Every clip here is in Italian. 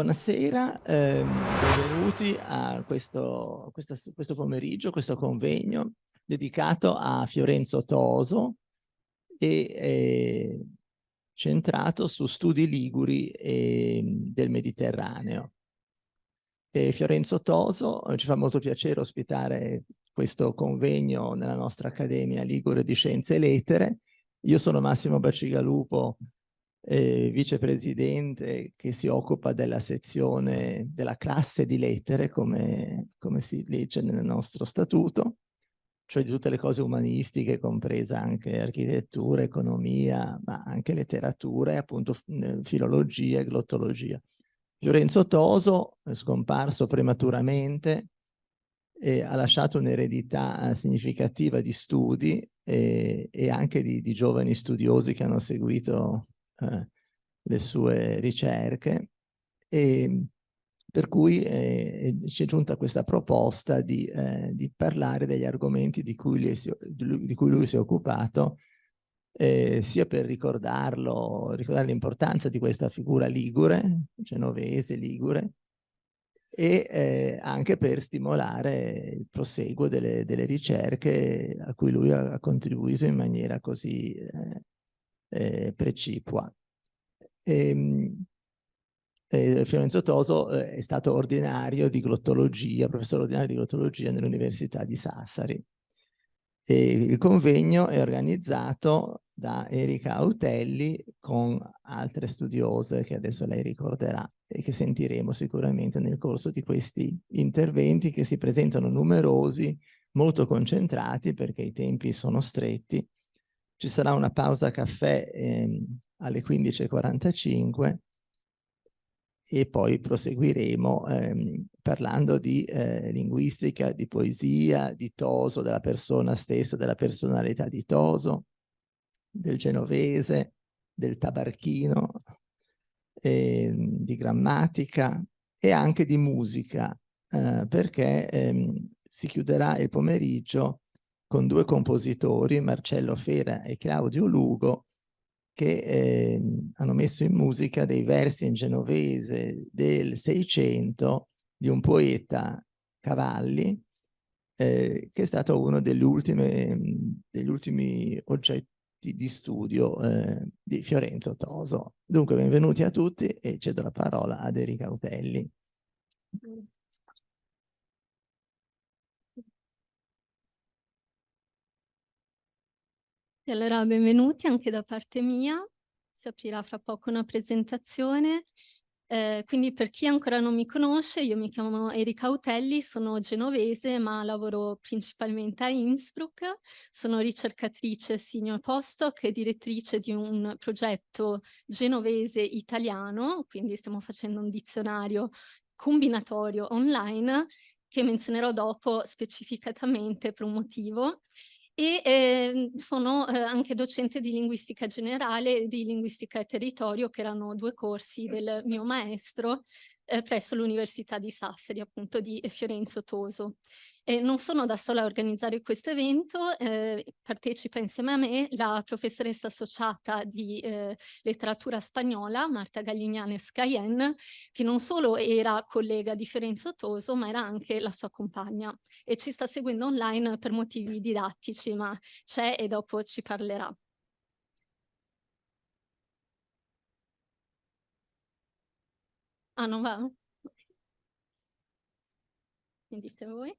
Buonasera, benvenuti a questo pomeriggio, questo convegno dedicato a Fiorenzo Toso e centrato su studi liguri del Mediterraneo. Fiorenzo Toso, ci fa molto piacere ospitare questo convegno nella nostra Accademia Ligure di Scienze e Lettere. Io sono Massimo Bacigalupo, vicepresidente che si occupa della sezione della classe di lettere, come si legge nel nostro statuto, cioè di tutte le cose umanistiche, compresa anche architettura, economia, ma anche letteratura e appunto filologia e glottologia. Fiorenzo Toso, scomparso prematuramente, ha lasciato un'eredità significativa di studi e anche di giovani studiosi che hanno seguito le sue ricerche, e per cui ci è giunta questa proposta di parlare degli argomenti di cui lui si è occupato, sia per ricordare l'importanza di questa figura ligure, genovese, ligure, e anche per stimolare il proseguo delle ricerche a cui lui ha contribuito in maniera così precipua. Fiorenzo Toso è stato ordinario di glottologia, professore ordinario di glottologia nell'Università di Sassari. Il convegno è organizzato da Erika Autelli con altre studiose che adesso lei ricorderà e che sentiremo sicuramente nel corso di questi interventi, che si presentano numerosi, molto concentrati perché i tempi sono stretti. Ci sarà una pausa caffè alle 15:45 e poi proseguiremo parlando di linguistica, di poesia, di Toso, della persona stessa, della personalità di Toso, del genovese, del tabarchino, di grammatica e anche di musica, perché si chiuderà il pomeriggio con due compositori, Marcello Fera e Claudio Lugo, che hanno messo in musica dei versi in genovese del Seicento di un poeta, Cavalli, che è stato uno degli ultimi oggetti di studio di Fiorenzo Toso. Dunque, benvenuti a tutti e cedo la parola ad Erika Autelli. E allora, benvenuti anche da parte mia. Si aprirà fra poco una presentazione. Quindi per chi ancora non mi conosce, io mi chiamo Erika Autelli, sono genovese ma lavoro principalmente a Innsbruck. Sono ricercatrice senior postdoc e direttrice di un progetto genovese italiano, quindi stiamo facendo un dizionario combinatorio online che menzionerò dopo specificatamente per un motivo. E sono anche docente di linguistica generale e di linguistica e territorio, che erano due corsi del mio maestro presso l'Università di Sassari, appunto di Fiorenzo Toso. E non sono da sola a organizzare questo evento, partecipa insieme a me la professoressa associata di letteratura spagnola, Marta Gallignanes Cayen, che non solo era collega di Fiorenzo Toso, ma era anche la sua compagna e ci sta seguendo online per motivi didattici, ma c'è e dopo ci parlerà. Ah, non va? Mi dite voi?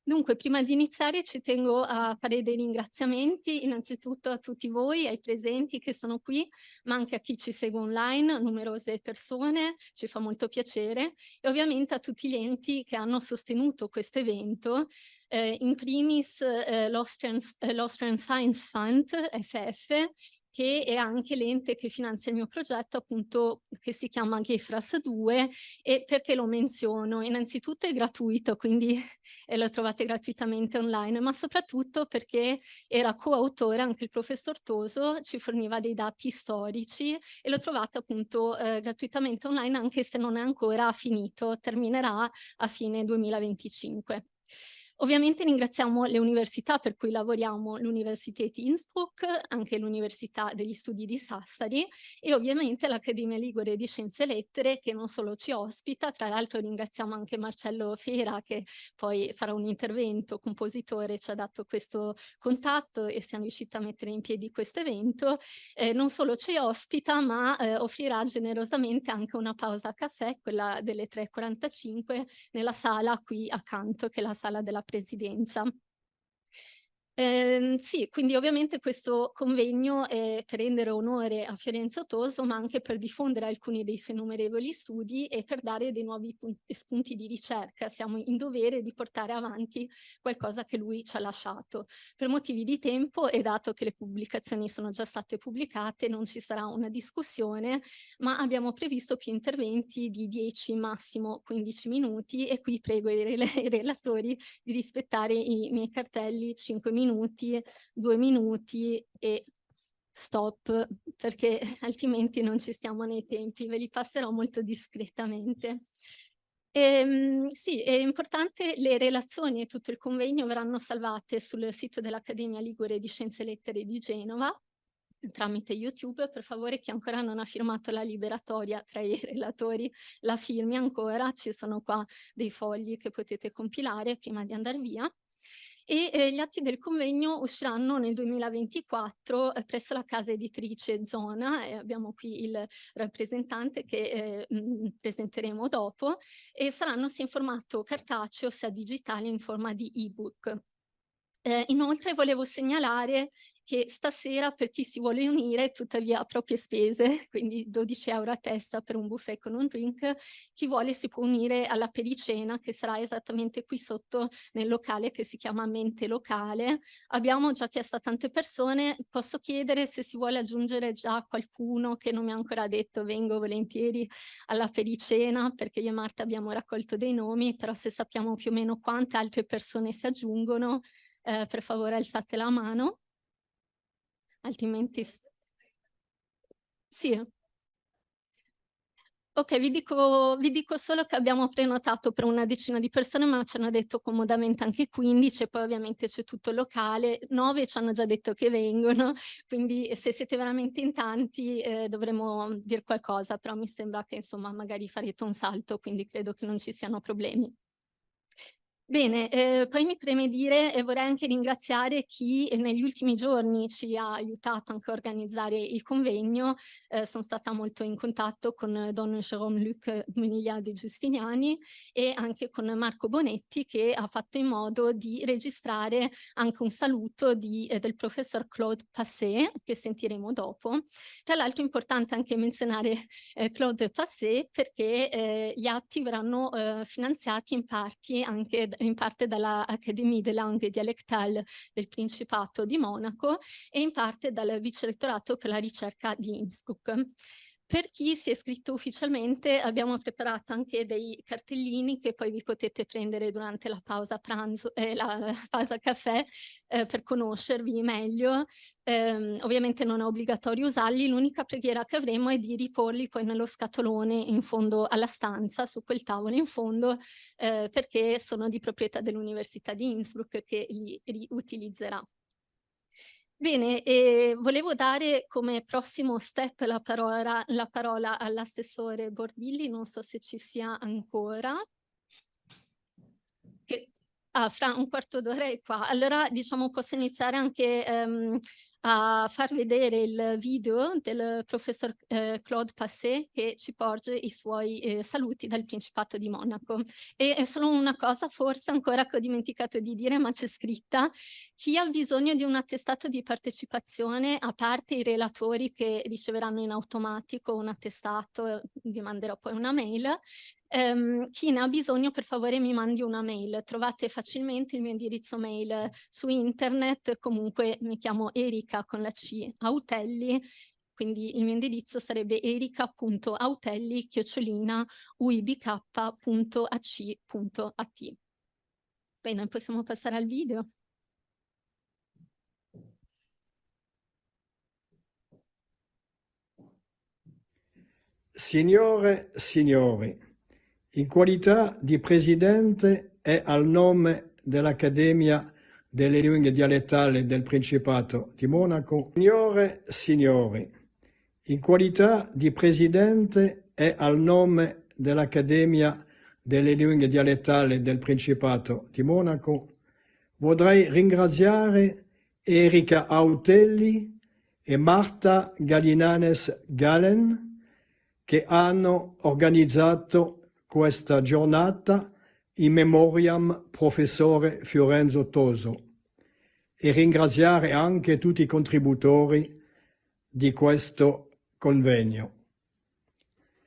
Dunque, prima di iniziare ci tengo a fare dei ringraziamenti, innanzitutto a tutti voi, ai presenti che sono qui, ma anche a chi ci segue online, numerose persone, ci fa molto piacere, e ovviamente a tutti gli enti che hanno sostenuto questo evento, in primis l'Austrian Science Fund, FF, che è anche l'ente che finanzia il mio progetto, appunto, che si chiama GEFRAS 2, e perché lo menziono? Innanzitutto è gratuito, quindi e lo trovate gratuitamente online, ma soprattutto perché era coautore anche il professor Toso, ci forniva dei dati storici e lo trovate appunto gratuitamente online, anche se non è ancora finito, terminerà a fine 2025. Ovviamente ringraziamo le università per cui lavoriamo, l'Universität Innsbruck, anche l'Università degli Studi di Sassari e ovviamente l'Accademia Ligure di Scienze e Lettere che non solo ci ospita, tra l'altro ringraziamo anche Marcello Fera che poi farà un intervento, compositore, ci ha dato questo contatto e siamo riusciti a mettere in piedi questo evento. Non solo ci ospita ma offrirà generosamente anche una pausa a caffè, quella delle 3:45 nella sala qui accanto, che è la sala della presidenza. Sì, quindi ovviamente questo convegno è per rendere onore a Fiorenzo Toso, ma anche per diffondere alcuni dei suoi innumerevoli studi e per dare dei nuovi spunti di ricerca. Siamo in dovere di portare avanti qualcosa che lui ci ha lasciato. Per motivi di tempo e dato che le pubblicazioni sono già state pubblicate, non ci sarà una discussione, ma abbiamo previsto più interventi di 10, massimo 15 minuti e qui prego i relatori di rispettare i miei cartelli 5 minuti, 2 minuti e stop, perché altrimenti non ci stiamo nei tempi, ve li passerò molto discretamente. Sì, è importante, le relazioni e tutto il convegno verranno salvate sul sito dell'Accademia Ligure di Scienze e Lettere di Genova, tramite YouTube. Per favore, chi ancora non ha firmato la liberatoria tra i relatori la firmi ancora, ci sono qua dei fogli che potete compilare prima di andare via. E gli atti del convegno usciranno nel 2024 presso la casa editrice Zona, e abbiamo qui il rappresentante che presenteremo dopo, e saranno sia in formato cartaceo sia digitale in forma di ebook. Inoltre volevo segnalare che stasera per chi si vuole unire, tuttavia a proprie spese, quindi 12 euro a testa per un buffet con un drink, chi vuole si può unire alla pericena che sarà esattamente qui sotto nel locale che si chiama Mente Locale. Abbiamo già chiesto a tante persone, posso chiedere se si vuole aggiungere già qualcuno che non mi ha ancora detto vengo volentieri alla pericena, perché io e Marta abbiamo raccolto dei nomi, però se sappiamo più o meno quante altre persone si aggiungono, per favore alzate la mano, altrimenti sì. Ok, vi dico solo che abbiamo prenotato per una decina di persone, ma ci hanno detto comodamente anche 15, e poi ovviamente c'è tutto il locale, 9 ci hanno già detto che vengono, quindi se siete veramente in tanti dovremo dire qualcosa, però mi sembra che insomma magari farete un salto, quindi credo che non ci siano problemi. Bene, poi mi preme dire e vorrei anche ringraziare chi negli ultimi giorni ci ha aiutato anche a organizzare il convegno. Sono stata molto in contatto con Don Jérôme-Luc Muniglia de Giustiniani e anche con Marco Bonetti, che ha fatto in modo di registrare anche un saluto del professor Claude Passé, che sentiremo dopo. Tra l'altro è importante anche menzionare Claude Passé perché gli atti verranno finanziati in parte dalla Académie des Langues Dialectales del Principato di Monaco e in parte dal Vicerettorato per la ricerca di Innsbruck. Per chi si è iscritto ufficialmente abbiamo preparato anche dei cartellini che poi vi potete prendere durante la pausa pranzo, la pausa caffè per conoscervi meglio. Ovviamente non è obbligatorio usarli, l'unica preghiera che avremo è di riporli poi nello scatolone in fondo alla stanza, su quel tavolo in fondo, perché sono di proprietà dell'Università di Innsbruck che li riutilizzerà. Bene, volevo dare come prossimo step la parola all'assessore Bordilli, non so se ci sia ancora. Fra un quarto d'ora è qua. Allora, diciamo, posso iniziare anche a far vedere il video del professor Claude Passé che ci porge i suoi saluti dal Principato di Monaco. E è solo una cosa forse ancora che ho dimenticato di dire, ma c'è scritta: chi ha bisogno di un attestato di partecipazione, a parte i relatori che riceveranno in automatico un attestato, vi manderò poi una mail, chi ne ha bisogno per favore mi mandi una mail. Trovate facilmente il mio indirizzo mail su internet, comunque mi chiamo Erika con la C Autelli, quindi il mio indirizzo sarebbe erica.autelli@uibk.ac.at. Bene, possiamo passare al video. Signore, signori, in qualità di presidente e al nome dell'Accademia delle Lingue Dialettali del Principato di Monaco, signore e signori, in qualità di presidente e al nome dell'Accademia delle Lingue Dialettali del Principato di Monaco, vorrei ringraziare Erika Autelli e Marta Gallinanes-Galen che hanno organizzato questa giornata in memoriam professore Fiorenzo Toso e ringraziare anche tutti i contributori di questo convegno.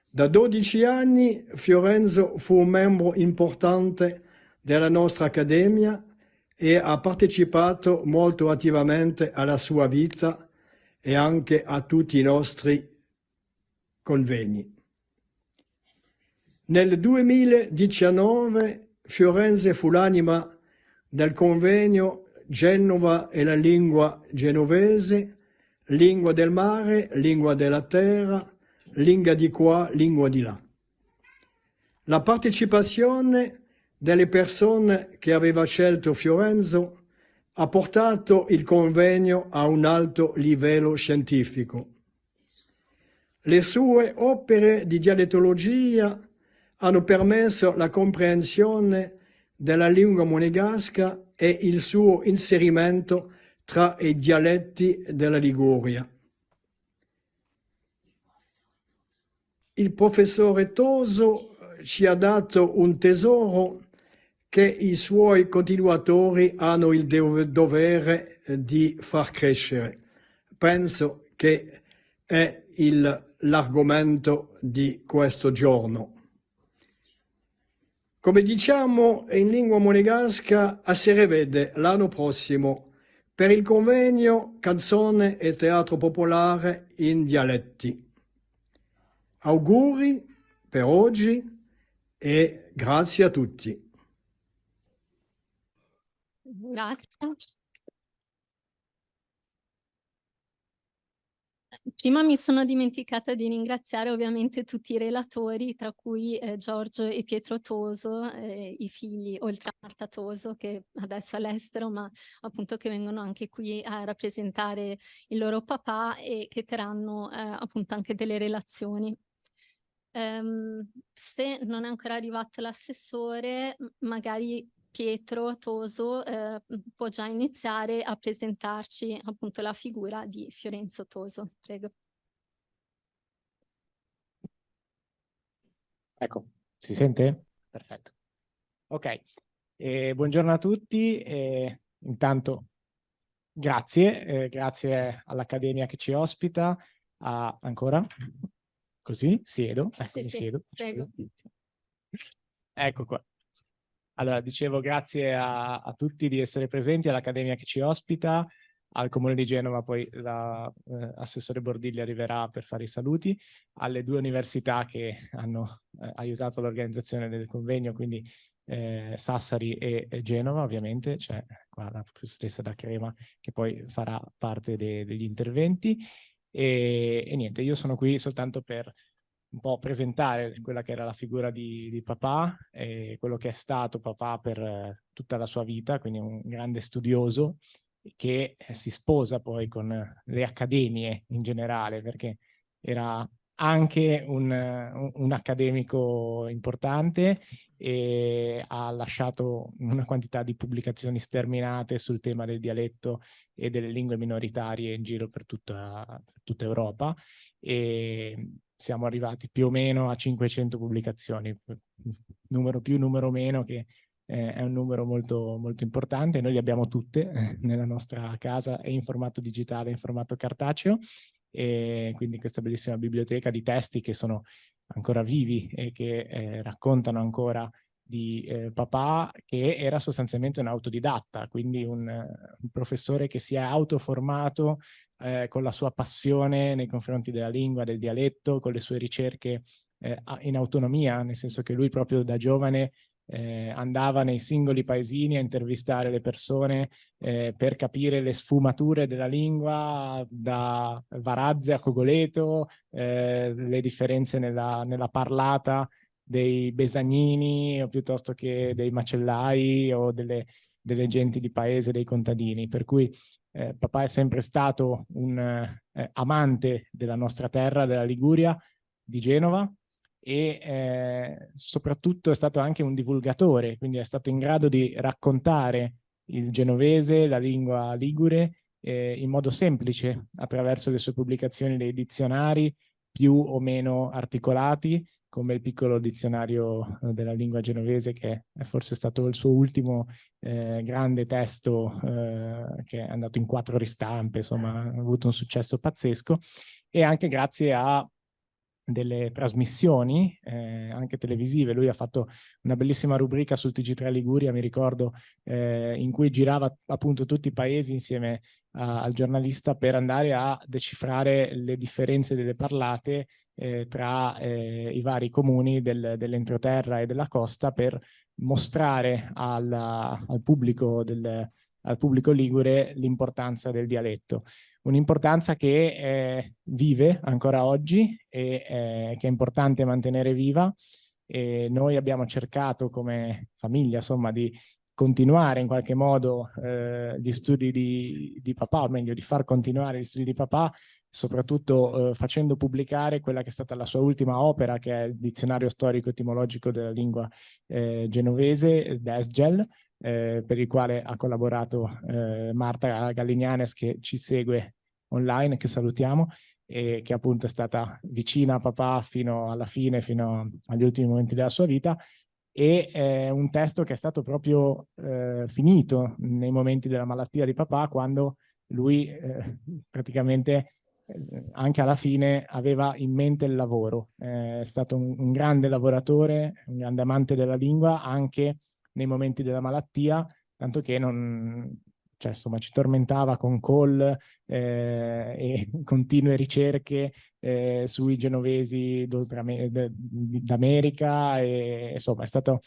Da 12 anni Fiorenzo fu un membro importante della nostra Accademia e ha partecipato molto attivamente alla sua vita e anche a tutti i nostri convegni. Nel 2019 Fiorenzo fu l'anima del convegno Genova e la lingua genovese, lingua del mare, lingua della terra, lingua di qua, lingua di là. La partecipazione delle persone che aveva scelto Fiorenzo ha portato il convegno a un alto livello scientifico. Le sue opere di dialettologia hanno permesso la comprensione della lingua monegasca e il suo inserimento tra i dialetti della Liguria. Il professore Toso ci ha dato un tesoro che i suoi continuatori hanno il dovere di far crescere. Penso che è l'argomento di questo giorno. Come diciamo in lingua monegasca, a si rivede l'anno prossimo per il convegno Canzone e Teatro Popolare in Dialetti. Auguri per oggi e grazie a tutti. Grazie. Prima mi sono dimenticata di ringraziare ovviamente tutti i relatori, tra cui Giorgio e Pietro Toso, i figli, oltre a Marta Toso, che adesso è all'estero, ma appunto che vengono anche qui a rappresentare il loro papà e che terranno appunto anche delle relazioni. Se non è ancora arrivato l'assessore, magari Pietro Toso può già iniziare a presentarci appunto la figura di Fiorenzo Toso. Prego. Ecco, si sente? Perfetto. Ok, buongiorno a tutti. Intanto grazie all'Accademia che ci ospita. Ancora? Così? Siedo? Ecco, mi siedo. Prego. Ecco qua. Allora, dicevo grazie a tutti di essere presenti, all'Accademia che ci ospita, al Comune di Genova, poi l'assessore Bordilli arriverà per fare i saluti, alle due università che hanno aiutato l'organizzazione del convegno, quindi Sassari e Genova, ovviamente, c'è qua la professoressa da Crema che poi farà parte degli interventi. E niente, io sono qui soltanto per un po' presentare quella che era la figura di papà e quello che è stato papà per tutta la sua vita, quindi un grande studioso che si sposa poi con le accademie in generale, perché era anche un accademico importante e ha lasciato una quantità di pubblicazioni sterminate sul tema del dialetto e delle lingue minoritarie in giro per tutta Europa, e siamo arrivati più o meno a 500 pubblicazioni, numero più, numero meno, che è un numero molto, molto importante. Noi le abbiamo tutte nella nostra casa, è in formato digitale, in formato cartaceo, e quindi questa bellissima biblioteca di testi che sono ancora vivi e che raccontano ancora di papà, che era sostanzialmente un autodidatta, quindi un professore che si è autoformato con la sua passione nei confronti della lingua, del dialetto, con le sue ricerche in autonomia, nel senso che lui proprio da giovane andava nei singoli paesini a intervistare le persone per capire le sfumature della lingua, da Varazze a Cogoleto, le differenze nella parlata dei Besagnini o piuttosto che dei Macellai o delle delle genti di paese, dei contadini, per cui papà è sempre stato un amante della nostra terra, della Liguria, di Genova, e soprattutto è stato anche un divulgatore, quindi è stato in grado di raccontare il genovese, la lingua ligure, in modo semplice attraverso le sue pubblicazioni dei dizionari più o meno articolati, come il piccolo dizionario della lingua genovese, che è forse stato il suo ultimo grande testo, che è andato in 4 ristampe, insomma ha avuto un successo pazzesco, e anche grazie a delle trasmissioni anche televisive. Lui ha fatto una bellissima rubrica sul TG3 Liguria, mi ricordo, in cui girava appunto tutti i paesi insieme al giornalista per andare a decifrare le differenze delle parlate tra i vari comuni dell'entroterra e della costa, per mostrare al pubblico ligure l'importanza del dialetto. Un'importanza che vive ancora oggi e che è importante mantenere viva, e noi abbiamo cercato come famiglia, insomma, di continuare in qualche modo gli studi di papà, o meglio di far continuare gli studi di papà, soprattutto facendo pubblicare quella che è stata la sua ultima opera, che è il Dizionario Storico-Etimologico della Lingua Genovese, DESGEL, per il quale ha collaborato Marta Gallignanes, che ci segue online, che salutiamo, e che appunto è stata vicina a papà fino alla fine, fino agli ultimi momenti della sua vita, e un testo che è stato proprio finito nei momenti della malattia di papà, quando lui praticamente anche alla fine aveva in mente il lavoro. È stato un grande lavoratore, un grande amante della lingua, anche nei momenti della malattia, tanto che cioè, insomma, ci tormentava con call e continue ricerche sui genovesi d'America, e insomma è stato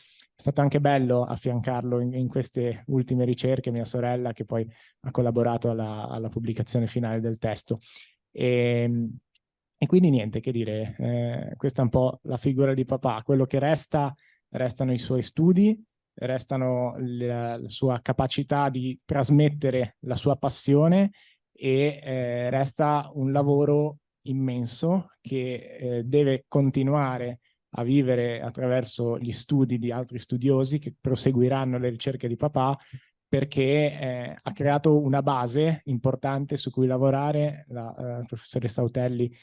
anche bello affiancarlo in queste ultime ricerche, mia sorella, che poi ha collaborato alla pubblicazione finale del testo. E quindi niente, che dire, questa è un po' la figura di papà. Quello che restano i suoi studi, restano la sua capacità di trasmettere la sua passione, e resta un lavoro immenso che deve continuare a vivere attraverso gli studi di altri studiosi che proseguiranno le ricerche di papà, perché ha creato una base importante su cui lavorare. La professoressa Autelli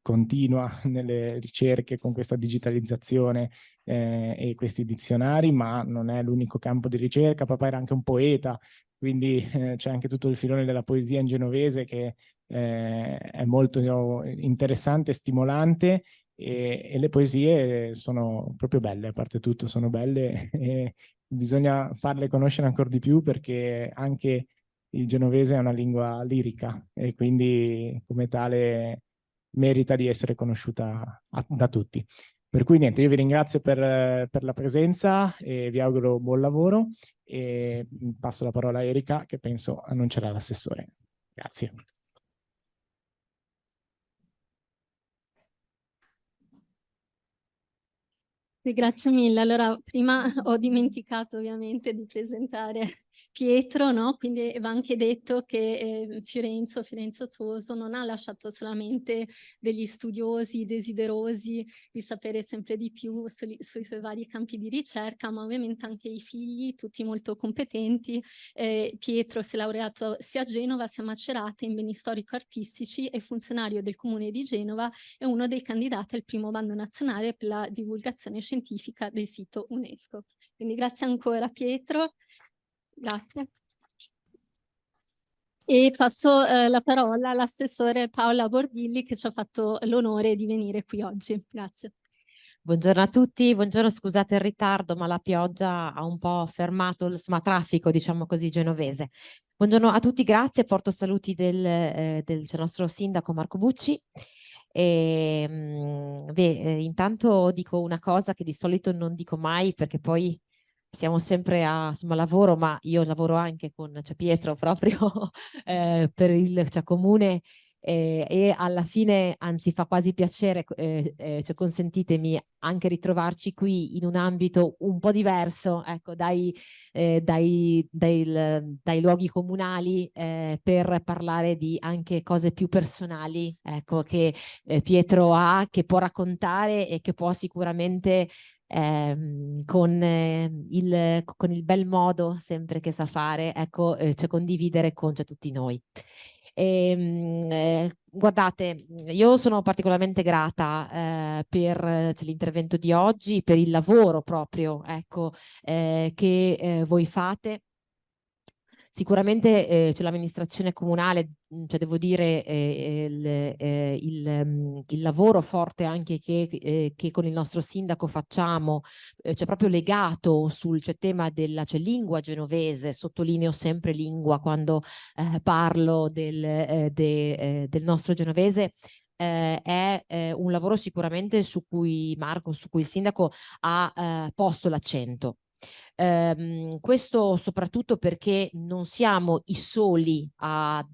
continua nelle ricerche con questa digitalizzazione e questi dizionari, ma non è l'unico campo di ricerca. Papà era anche un poeta, quindi c'è anche tutto il filone della poesia in genovese, che è molto interessante e stimolante, e le poesie sono proprio belle, a parte tutto sono belle, e bisogna farle conoscere ancora di più, perché anche il genovese è una lingua lirica, e quindi come tale merita di essere conosciuta da tutti. Per cui niente, io vi ringrazio per la presenza e vi auguro buon lavoro, e passo la parola a Erika, che penso annuncerà l'assessore. Grazie. Sì, grazie mille. Allora, prima ho dimenticato ovviamente di presentare Pietro, no? Quindi va anche detto che Fiorenzo Toso non ha lasciato solamente degli studiosi desiderosi di sapere sempre di più sui suoi vari campi di ricerca, ma ovviamente anche i figli, tutti molto competenti. Pietro si è laureato sia a Genova sia a Macerata in beni storico-artistici, è funzionario del comune di Genova, è uno dei candidati al primo bando nazionale per la divulgazione scientifica del sito UNESCO. Quindi grazie ancora Pietro. Grazie. E passo la parola all'assessore Paola Bordilli, che ci ha fatto l'onore di venire qui oggi. Grazie. Buongiorno a tutti, buongiorno, scusate il ritardo, ma la pioggia ha un po' fermato il traffico, diciamo così, genovese. Buongiorno a tutti, grazie, porto saluti del nostro sindaco Marco Bucci. Intanto dico una cosa che di solito non dico mai, perché poi siamo sempre a lavoro, ma io lavoro anche con Pietro proprio per il comune, e alla fine, anzi, fa quasi piacere, cioè consentitemi anche ritrovarci qui in un ambito un po' diverso, ecco, dai luoghi comunali, per parlare di anche cose più personali, ecco, che Pietro ha, che può raccontare e che può sicuramente con il bel modo sempre che sa fare, ecco, cioè condividere con tutti noi. Guardate, io sono particolarmente grata per l'intervento di oggi, per il lavoro proprio, ecco, che voi fate. Sicuramente c'è l'amministrazione comunale, cioè devo dire il lavoro forte anche che con il nostro sindaco facciamo, c'è proprio legato sul tema della lingua genovese, sottolineo sempre lingua quando parlo del nostro genovese. È un lavoro sicuramente su cui Marco, su cui il sindaco ha posto l'accento. Questo soprattutto perché non siamo i soli a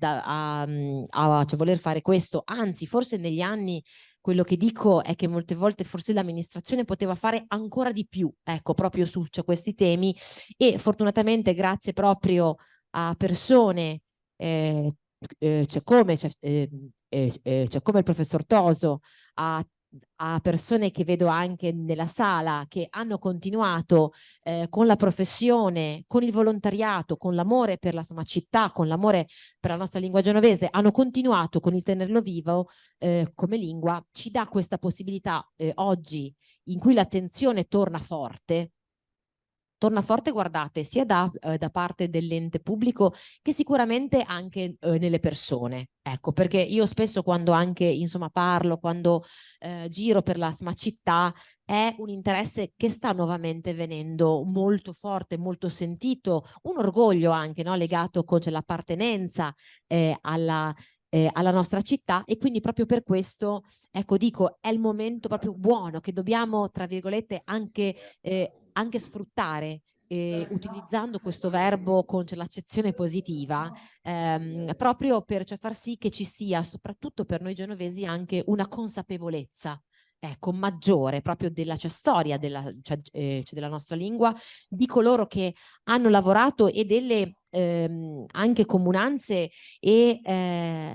voler fare questo, anzi forse negli anni quello che dico è che molte volte forse l'amministrazione poteva fare ancora di più, ecco, proprio su questi temi, e fortunatamente grazie proprio a persone come il professor Toso, a persone che vedo anche nella sala, che hanno continuato con la professione, con il volontariato, con l'amore per la città, con l'amore per la nostra lingua genovese, hanno continuato con il tenerlo vivo come lingua, ci dà questa possibilità oggi in cui l'attenzione torna forte, guardate, sia da parte dell'ente pubblico che sicuramente anche nelle persone. Ecco, perché io spesso quando anche, insomma, parlo, quando giro per la città, è un interesse che sta nuovamente venendo molto forte, molto sentito, un orgoglio anche, no? Legato con l'appartenenza alla nostra città, e quindi proprio per questo, ecco, dico, è il momento proprio buono che dobbiamo, tra virgolette, anche sfruttare, utilizzando questo verbo con l'accezione positiva, proprio per far sì che ci sia, soprattutto per noi genovesi, anche una consapevolezza, ecco, maggiore proprio della storia della nostra lingua, di coloro che hanno lavorato e delle anche comunanze e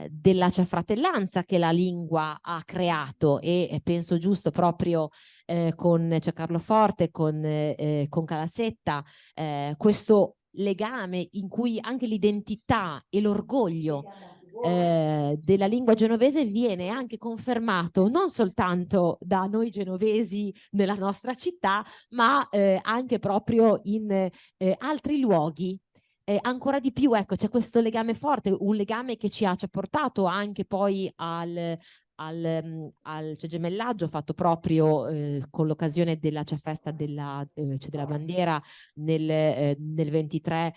della fratellanza che la lingua ha creato, e penso giusto proprio con Carlo Forte, con Calasetta, questo legame in cui anche l'identità e l'orgoglio della lingua genovese viene anche confermato non soltanto da noi genovesi nella nostra città, ma anche proprio in altri luoghi. Ancora di più, ecco, c'è questo legame forte, un legame che ci ha portato anche poi al gemellaggio fatto proprio con l'occasione della festa della bandiera nel 23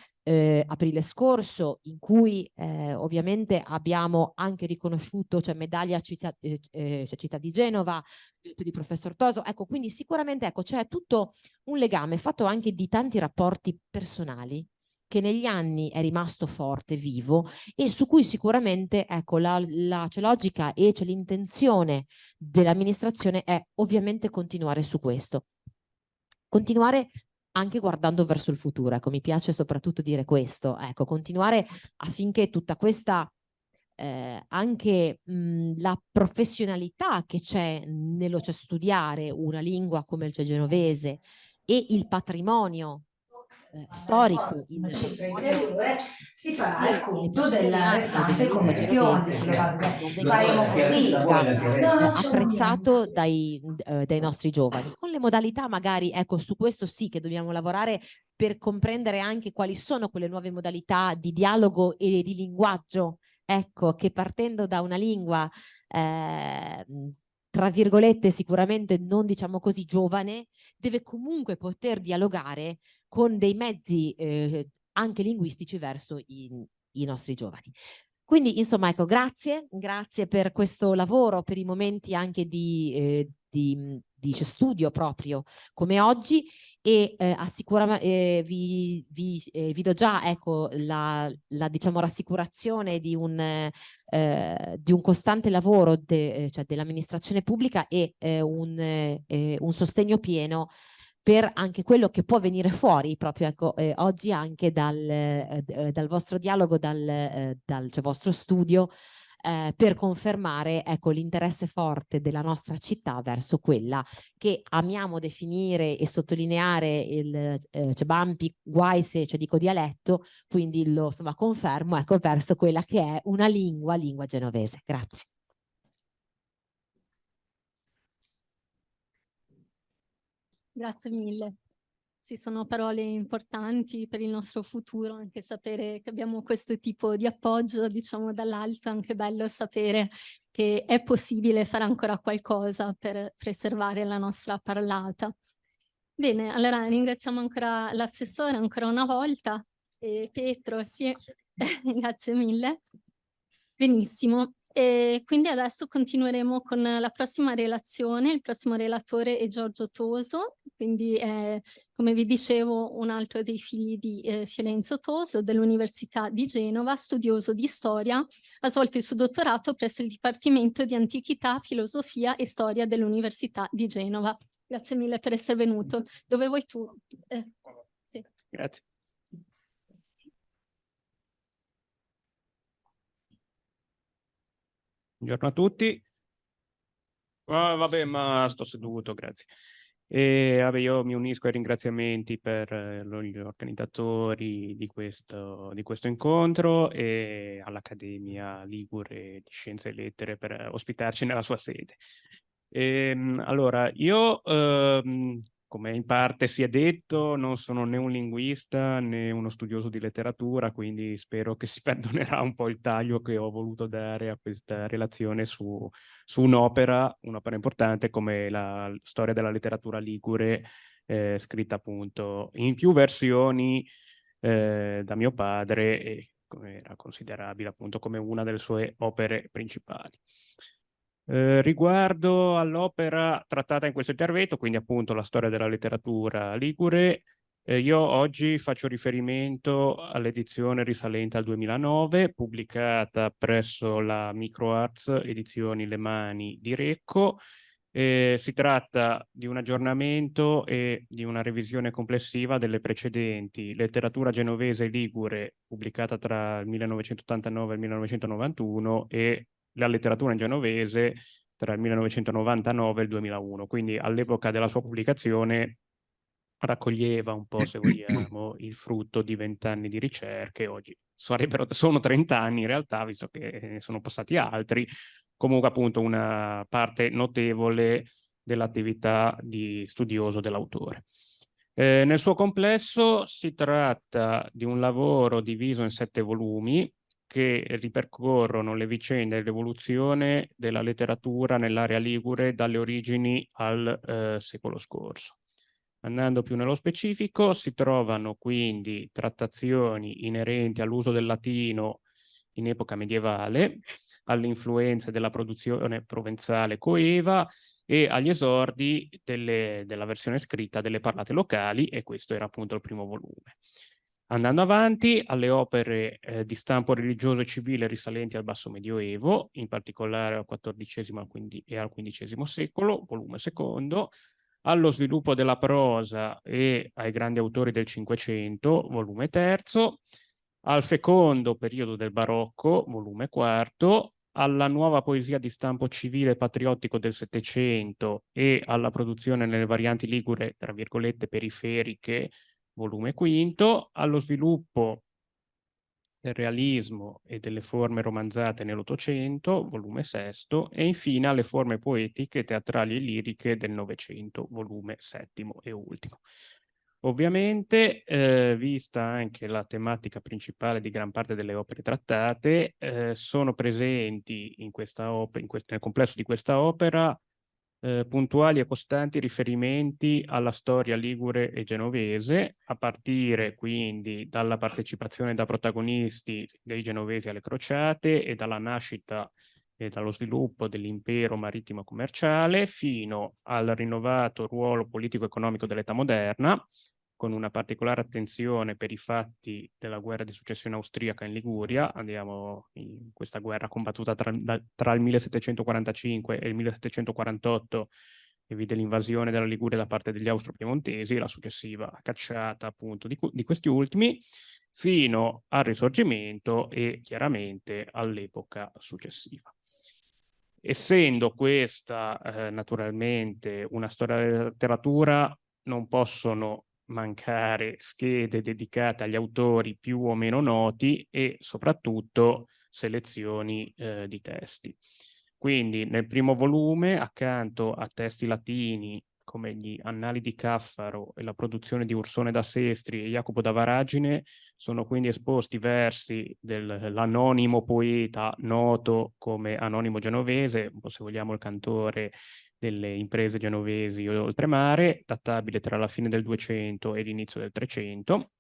aprile scorso, in cui ovviamente abbiamo anche riconosciuto medaglia città di Genova di professor Toso. Ecco, quindi sicuramente ecco, c'è tutto un legame fatto anche di tanti rapporti personali che negli anni è rimasto forte, vivo, e su cui sicuramente ecco, la logica e l'intenzione dell'amministrazione è ovviamente continuare su questo. Continuare anche guardando verso il futuro, ecco, mi piace soprattutto dire questo, ecco, continuare affinché tutta questa anche la professionalità che c'è nello studiare una lingua come il genovese e il patrimonio storico, si farà il conto della restante conversione sulle basi apprezzato dai nostri giovani, con le modalità magari, ecco, su questo sì che dobbiamo lavorare per comprendere anche quali sono quelle nuove modalità di dialogo e di linguaggio, ecco, che partendo da una lingua tra virgolette sicuramente non diciamo così giovane, deve comunque poter dialogare con dei mezzi anche linguistici verso i nostri giovani. Quindi insomma ecco, grazie per questo lavoro, per i momenti anche di studio proprio come oggi, e vi do già, ecco, la diciamo rassicurazione di un costante lavoro cioè dell'amministrazione pubblica e un sostegno pieno per anche quello che può venire fuori proprio, ecco, oggi anche dal vostro dialogo, dal cioè, vostro studio, per confermare, ecco, l'interesse forte della nostra città verso quella che amiamo definire e sottolineare cioè Bampi, guai se cioè dico dialetto, quindi lo insomma confermo, ecco, verso quella che è una lingua genovese. Grazie. Grazie mille. Sì, sono parole importanti per il nostro futuro, anche sapere che abbiamo questo tipo di appoggio, diciamo, dall'alto, è anche bello sapere che è possibile fare ancora qualcosa per preservare la nostra parlata. Bene, allora ringraziamo ancora l'assessore ancora una volta. Pietro, sì, grazie mille. Benissimo. E quindi adesso continueremo con la prossima relazione. Il prossimo relatore è Giorgio Toso, quindi come vi dicevo un altro dei figli di Fiorenzo Toso dell'Università di Genova, studioso di storia, ha svolto il suo dottorato presso il Dipartimento di Antichità, Filosofia e Storia dell'Università di Genova. Grazie mille per essere venuto. Dove vuoi tu? Sì. Grazie. Buongiorno a tutti. Vabbè, ma sto seduto, grazie. E vabbè, io mi unisco ai ringraziamenti per gli organizzatori di questo incontro e all'Accademia Ligure di Scienze e Lettere per ospitarci nella sua sede. Allora, io, come in parte si è detto, non sono né un linguista né uno studioso di letteratura, quindi spero che si perdonerà un po' il taglio che ho voluto dare a questa relazione su un'opera importante come la storia della letteratura ligure, scritta appunto in più versioni da mio padre e era considerabile appunto come una delle sue opere principali. Riguardo all'opera trattata in questo intervento, quindi appunto la storia della letteratura ligure, io oggi faccio riferimento all'edizione risalente al 2009, pubblicata presso la MicroArts Edizioni Le Mani di Recco. Si tratta di un aggiornamento e di una revisione complessiva delle precedenti Letteratura genovese ligure, pubblicata tra il 1989 e il 1991, e la letteratura in genovese tra il 1999 e il 2001. Quindi all'epoca della sua pubblicazione raccoglieva un po', se vogliamo, il frutto di 20 anni di ricerche. Oggi sono 30 anni in realtà, visto che ne sono passati altri. Comunque appunto una parte notevole dell'attività di studioso dell'autore. Nel suo complesso si tratta di un lavoro diviso in 7 volumi che ripercorrono le vicende e l'evoluzione della letteratura nell'area ligure dalle origini al secolo scorso. Andando più nello specifico, si trovano quindi trattazioni inerenti all'uso del latino in epoca medievale, alle influenze della produzione provenzale coeva e agli esordi della versione scritta delle parlate locali, e questo era appunto il primo volume. Andando avanti, alle opere di stampo religioso e civile risalenti al basso medioevo, in particolare al XIV e al XV secolo, volume secondo, allo sviluppo della prosa e ai grandi autori del Cinquecento, volume terzo, al fecondo periodo del barocco, volume quarto, alla nuova poesia di stampo civile e patriottico del Settecento e alla produzione nelle varianti ligure, tra virgolette, periferiche, volume quinto, allo sviluppo del realismo e delle forme romanzate nell'Ottocento, volume sesto, e infine alle forme poetiche, teatrali e liriche del Novecento, volume settimo e ultimo. Ovviamente, vista anche la tematica principale di gran parte delle opere trattate, sono presenti in questa nel complesso di questa opera puntuali e costanti riferimenti alla storia ligure e genovese, a partire quindi dalla partecipazione da protagonisti dei genovesi alle crociate e dalla nascita e dallo sviluppo dell'impero marittimo commerciale fino al rinnovato ruolo politico-economico dell'età moderna, con una particolare attenzione per i fatti della guerra di successione austriaca in Liguria. Andiamo in questa guerra combattuta tra il 1745 e il 1748, che vide l'invasione della Liguria da parte degli austro-piemontesi e la successiva cacciata appunto di questi ultimi, fino al Risorgimento e chiaramente all'epoca successiva. Essendo questa naturalmente una storia della letteratura, non possono mancare schede dedicate agli autori più o meno noti e soprattutto selezioni di testi. Quindi nel primo volume, accanto a testi latini come gli Annali di Caffaro e la produzione di Ursone da Sestri e Jacopo da Varagine, sono quindi esposti versi dell'anonimo poeta noto come Anonimo Genovese, un po' se vogliamo il cantore delle imprese genovesi oltremare, databile tra la fine del 200 e l'inizio del 300.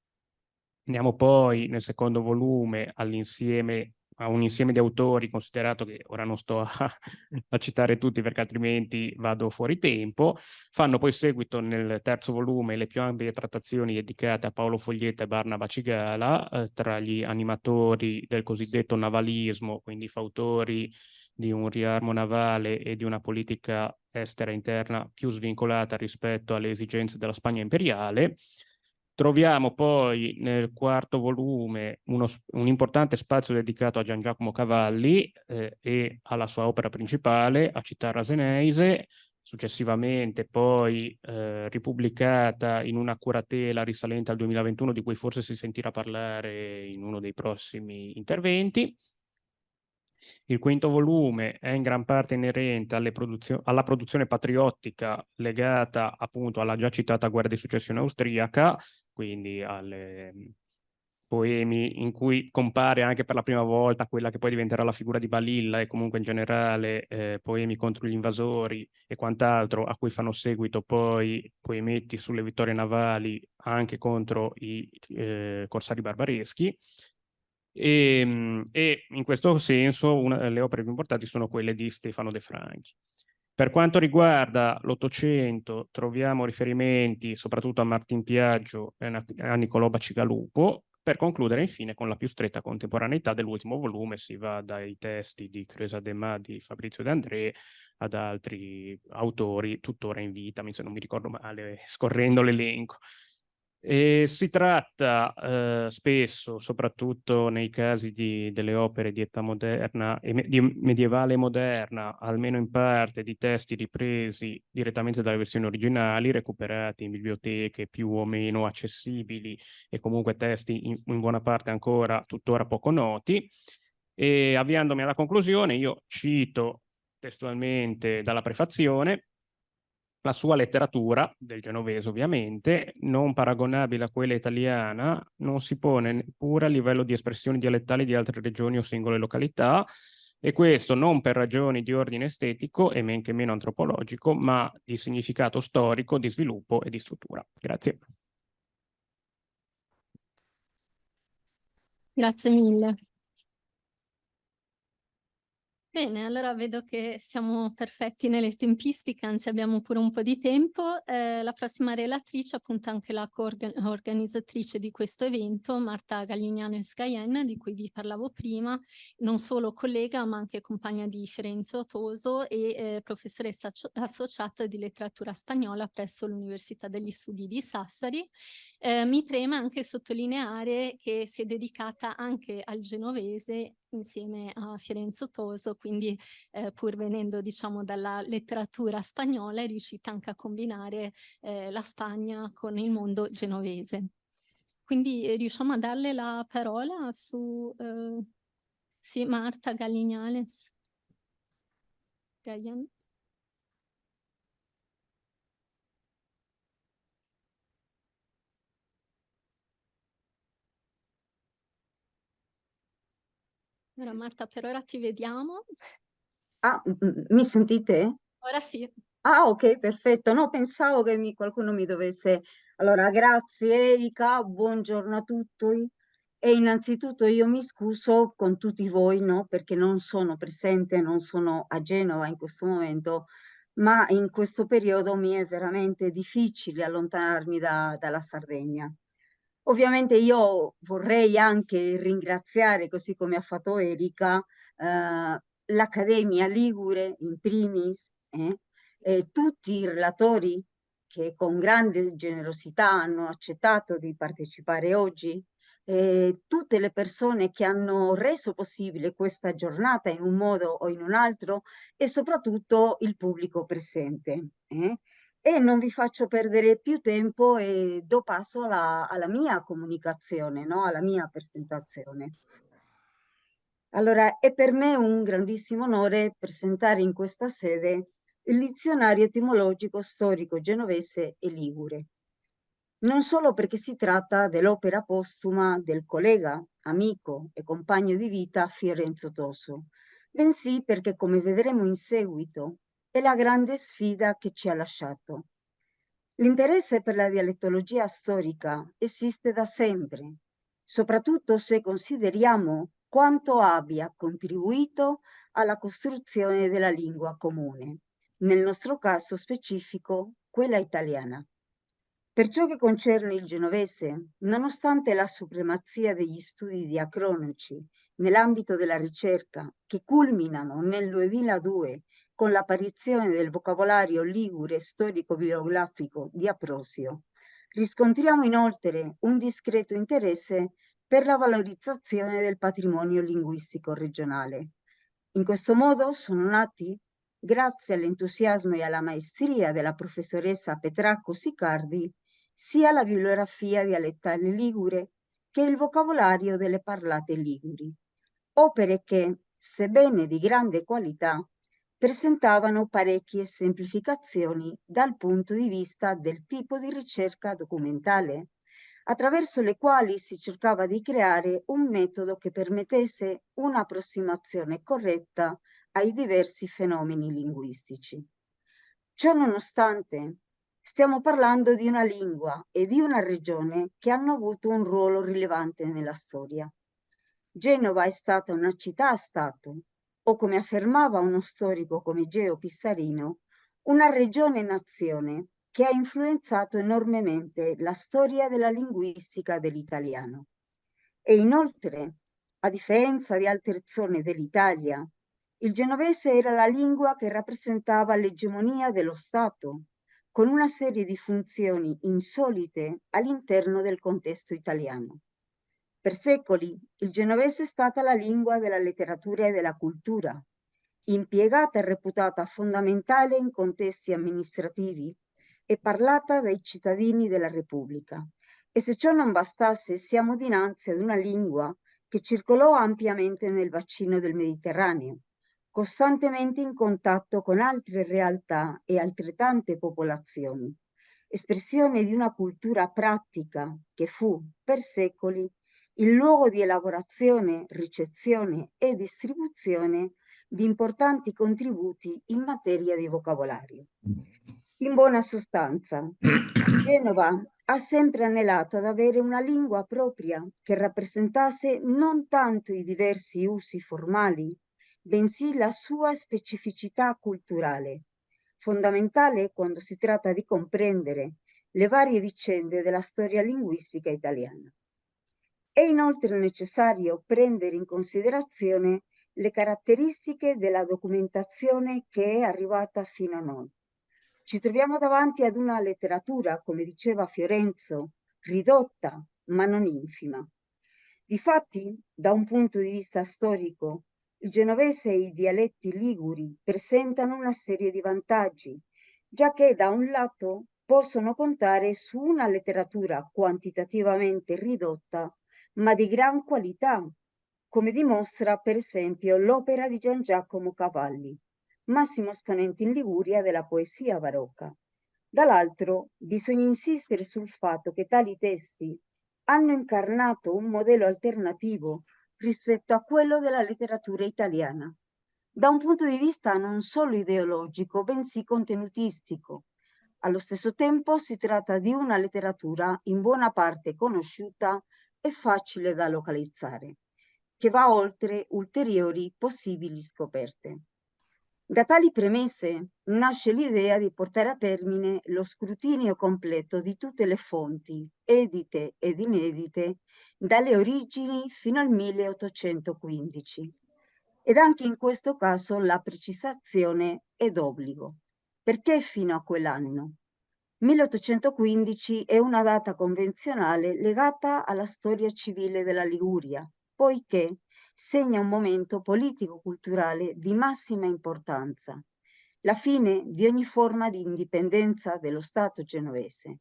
Andiamo poi nel secondo volume a un insieme di autori, considerato che ora non sto a citare tutti perché altrimenti vado fuori tempo. Fanno poi seguito nel terzo volume le più ampie trattazioni dedicate a Paolo Foglietta e Barnaba Cigala, tra gli animatori del cosiddetto navalismo, quindi fautori di un riarmo navale e di una politica estera interna più svincolata rispetto alle esigenze della Spagna imperiale. Troviamo poi nel quarto volume un importante spazio dedicato a Gian Giacomo Cavalli e alla sua opera principale, A Città Raseneise, successivamente poi ripubblicata in una curatela risalente al 2021, di cui forse si sentirà parlare in uno dei prossimi interventi. Il quinto volume è in gran parte inerente alla produzione patriottica legata appunto alla già citata guerra di successione austriaca, quindi alle poemi in cui compare anche per la prima volta quella che poi diventerà la figura di Balilla e comunque in generale poemi contro gli invasori e quant'altro, a cui fanno seguito poi poemetti sulle vittorie navali anche contro i corsari barbareschi. E in questo senso le opere più importanti sono quelle di Stefano De Franchi. Per quanto riguarda l'Ottocento, troviamo riferimenti soprattutto a Martin Piaggio e a Niccolò Bacigalupo. Per concludere infine con la più stretta contemporaneità dell'ultimo volume, si va dai testi di Cresa De Ma, di Fabrizio De André, ad altri autori tuttora in vita, se non mi ricordo male, scorrendo l'elenco. Si tratta spesso, soprattutto nei casi delle opere di età moderna e di medievale e moderna, almeno in parte, di testi ripresi direttamente dalle versioni originali, recuperati in biblioteche più o meno accessibili e comunque testi in buona parte ancora tuttora poco noti. E avviandomi alla conclusione, io cito testualmente dalla prefazione: la sua letteratura, del genovese ovviamente, non paragonabile a quella italiana, non si pone neppure a livello di espressioni dialettali di altre regioni o singole località, e questo non per ragioni di ordine estetico e men che meno antropologico, ma di significato storico, di sviluppo e di struttura. Grazie. Grazie mille. Bene, allora vedo che siamo perfetti nelle tempistiche, anzi abbiamo pure un po' di tempo. La prossima relatrice, appunto anche la organizzatrice di questo evento, Marta Gaglignano-Scaien, di cui vi parlavo prima, non solo collega ma anche compagna di Fiorenzo Toso e professoressa associata di letteratura spagnola presso l'Università degli Studi di Sassari. Mi preme anche sottolineare che si è dedicata anche al genovese insieme a Fiorenzo Toso, quindi pur venendo diciamo dalla letteratura spagnola è riuscita anche a combinare la Spagna con il mondo genovese. Quindi riusciamo a darle la parola su sì, Marta Gaglignales. Gaglian. Allora Marta, per ora ti vediamo. Ah, mi sentite? Ora sì. Ah, ok, perfetto. No, pensavo che qualcuno mi dovesse... Allora, grazie Erika, buongiorno a tutti. E innanzitutto io mi scuso con tutti voi, no? Perché non sono presente, non sono a Genova in questo momento, ma in questo periodo mi è veramente difficile allontanarmi dalla Sardegna. Ovviamente io vorrei anche ringraziare, così come ha fatto Erika, l'Accademia Ligure in primis, e tutti i relatori che con grande generosità hanno accettato di partecipare oggi, tutte le persone che hanno reso possibile questa giornata in un modo o in un altro e soprattutto il pubblico presente. E non vi faccio perdere più tempo e do passo alla mia comunicazione, no? Alla mia presentazione. Allora, è per me un grandissimo onore presentare in questa sede il dizionario etimologico storico genovese e ligure. Non solo perché si tratta dell'opera postuma del collega, amico e compagno di vita Fiorenzo Toso, bensì perché, come vedremo in seguito, è la grande sfida che ci ha lasciato. L'interesse per la dialettologia storica esiste da sempre, soprattutto se consideriamo quanto abbia contribuito alla costruzione della lingua comune, nel nostro caso specifico quella italiana. Per ciò che concerne il genovese, nonostante la supremazia degli studi diacronici nell'ambito della ricerca, che culminano nel 2002 con l'apparizione del vocabolario ligure storico-biografico di Aprosio, riscontriamo inoltre un discreto interesse per la valorizzazione del patrimonio linguistico regionale. In questo modo sono nati, grazie all'entusiasmo e alla maestria della professoressa Petracco Sicardi, sia la bibliografia dialettale ligure che il vocabolario delle parlate liguri, opere che, sebbene di grande qualità, presentavano parecchie semplificazioni dal punto di vista del tipo di ricerca documentale, attraverso le quali si cercava di creare un metodo che permettesse un'approssimazione corretta ai diversi fenomeni linguistici. Ciò nonostante, stiamo parlando di una lingua e di una regione che hanno avuto un ruolo rilevante nella storia. Genova è stata una città-stato, o come affermava uno storico come Geo Pissarino, una regione-nazione che ha influenzato enormemente la storia della linguistica dell'italiano. E inoltre, a differenza di altre zone dell'Italia, il genovese era la lingua che rappresentava l'egemonia dello Stato, con una serie di funzioni insolite all'interno del contesto italiano. Per secoli il genovese è stata la lingua della letteratura e della cultura, impiegata e reputata fondamentale in contesti amministrativi e parlata dai cittadini della Repubblica. E se ciò non bastasse, siamo dinanzi ad una lingua che circolò ampiamente nel bacino del Mediterraneo, costantemente in contatto con altre realtà e altrettante popolazioni, espressione di una cultura pratica che fu, per secoli, il luogo di elaborazione, ricezione e distribuzione di importanti contributi in materia di vocabolario. In buona sostanza, Genova ha sempre anelato ad avere una lingua propria che rappresentasse non tanto i diversi usi formali, bensì la sua specificità culturale, fondamentale quando si tratta di comprendere le varie vicende della storia linguistica italiana. È inoltre necessario prendere in considerazione le caratteristiche della documentazione che è arrivata fino a noi. Ci troviamo davanti ad una letteratura, come diceva Fiorenzo, ridotta ma non infima. Difatti, da un punto di vista storico, il genovese e i dialetti liguri presentano una serie di vantaggi, già che da un lato possono contare su una letteratura quantitativamente ridotta, ma di gran qualità, come dimostra per esempio l'opera di Gian Giacomo Cavalli, massimo esponente in Liguria della poesia barocca. Dall'altro, bisogna insistere sul fatto che tali testi hanno incarnato un modello alternativo rispetto a quello della letteratura italiana, da un punto di vista non solo ideologico, bensì contenutistico. Allo stesso tempo si tratta di una letteratura in buona parte conosciuta e facile da localizzare, che va oltre ulteriori possibili scoperte. Da tali premesse nasce l'idea di portare a termine lo scrutinio completo di tutte le fonti, edite ed inedite, dalle origini fino al 1815. Ed anche in questo caso la precisazione è d'obbligo. Perché fino a quell'anno? 1815 è una data convenzionale legata alla storia civile della Liguria, poiché segna un momento politico-culturale di massima importanza, la fine di ogni forma di indipendenza dello Stato genovese.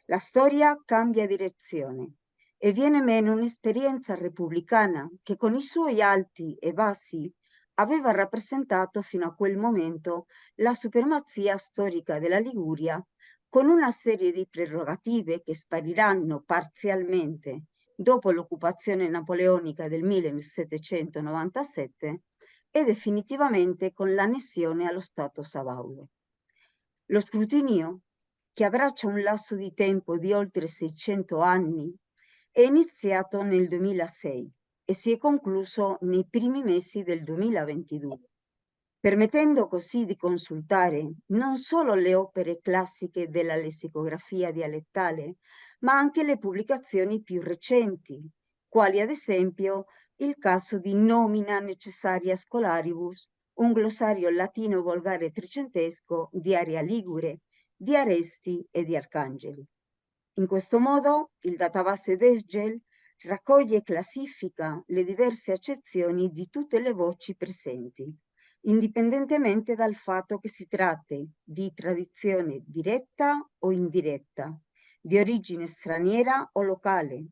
La storia cambia direzione e viene meno un'esperienza repubblicana che con i suoi alti e bassi aveva rappresentato fino a quel momento la supremazia storica della Liguria, con una serie di prerogative che spariranno parzialmente dopo l'occupazione napoleonica del 1797 e definitivamente con l'annessione allo Stato Sabaudo. Lo scrutinio, che abbraccia un lasso di tempo di oltre 600 anni, è iniziato nel 2006 e si è concluso nei primi mesi del 2022, permettendo così di consultare non solo le opere classiche della lessicografia dialettale, ma anche le pubblicazioni più recenti, quali ad esempio il caso di Nomina necessaria scholaribus, un glossario latino volgare trecentesco di Aria Ligure, di Aresti e di Arcangeli. In questo modo il database DESGEL raccoglie e classifica le diverse accezioni di tutte le voci presenti, indipendentemente dal fatto che si tratti di tradizione diretta o indiretta, di origine straniera o locale,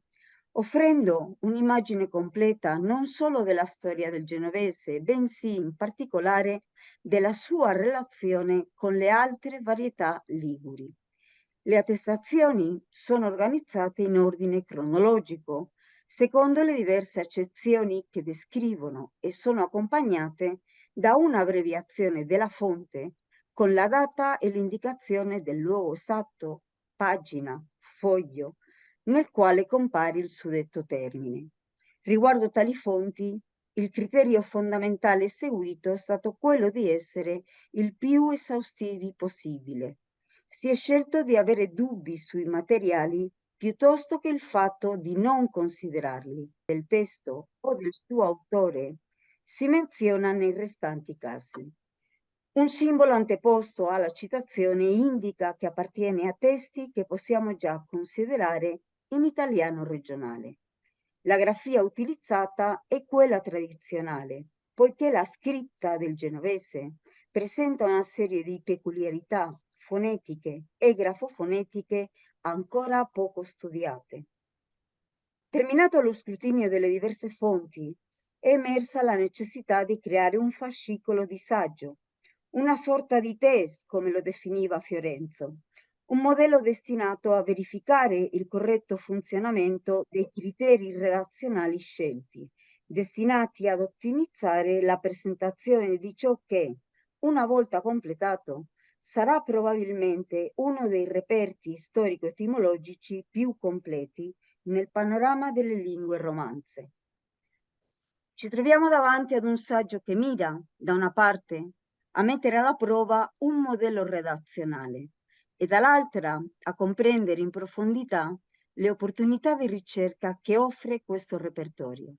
offrendo un'immagine completa non solo della storia del genovese, bensì in particolare della sua relazione con le altre varietà liguri. Le attestazioni sono organizzate in ordine cronologico, secondo le diverse accezioni che descrivono e sono accompagnate da un'abbreviazione della fonte con la data e l'indicazione del luogo esatto, pagina, foglio, nel quale compare il suddetto termine. Riguardo tali fonti, il criterio fondamentale seguito è stato quello di essere il più esaustivi possibile. Si è scelto di avere dubbi sui materiali piuttosto che il fatto di non considerarli. Del testo o del suo autore si menziona nei restanti casi. Un simbolo anteposto alla citazione indica che appartiene a testi che possiamo già considerare in italiano regionale. La grafia utilizzata è quella tradizionale, poiché la scritta del genovese presenta una serie di peculiarità fonetiche e grafofonetiche ancora poco studiate. Terminato lo scrutinio delle diverse fonti, è emersa la necessità di creare un fascicolo di saggio, una sorta di test, come lo definiva Fiorenzo, un modello destinato a verificare il corretto funzionamento dei criteri relazionali scelti, destinati ad ottimizzare la presentazione di ciò che, una volta completato, sarà probabilmente uno dei reperti storico-etimologici più completi nel panorama delle lingue romanze. Ci troviamo davanti ad un saggio che mira, da una parte, a mettere alla prova un modello redazionale e dall'altra a comprendere in profondità le opportunità di ricerca che offre questo repertorio.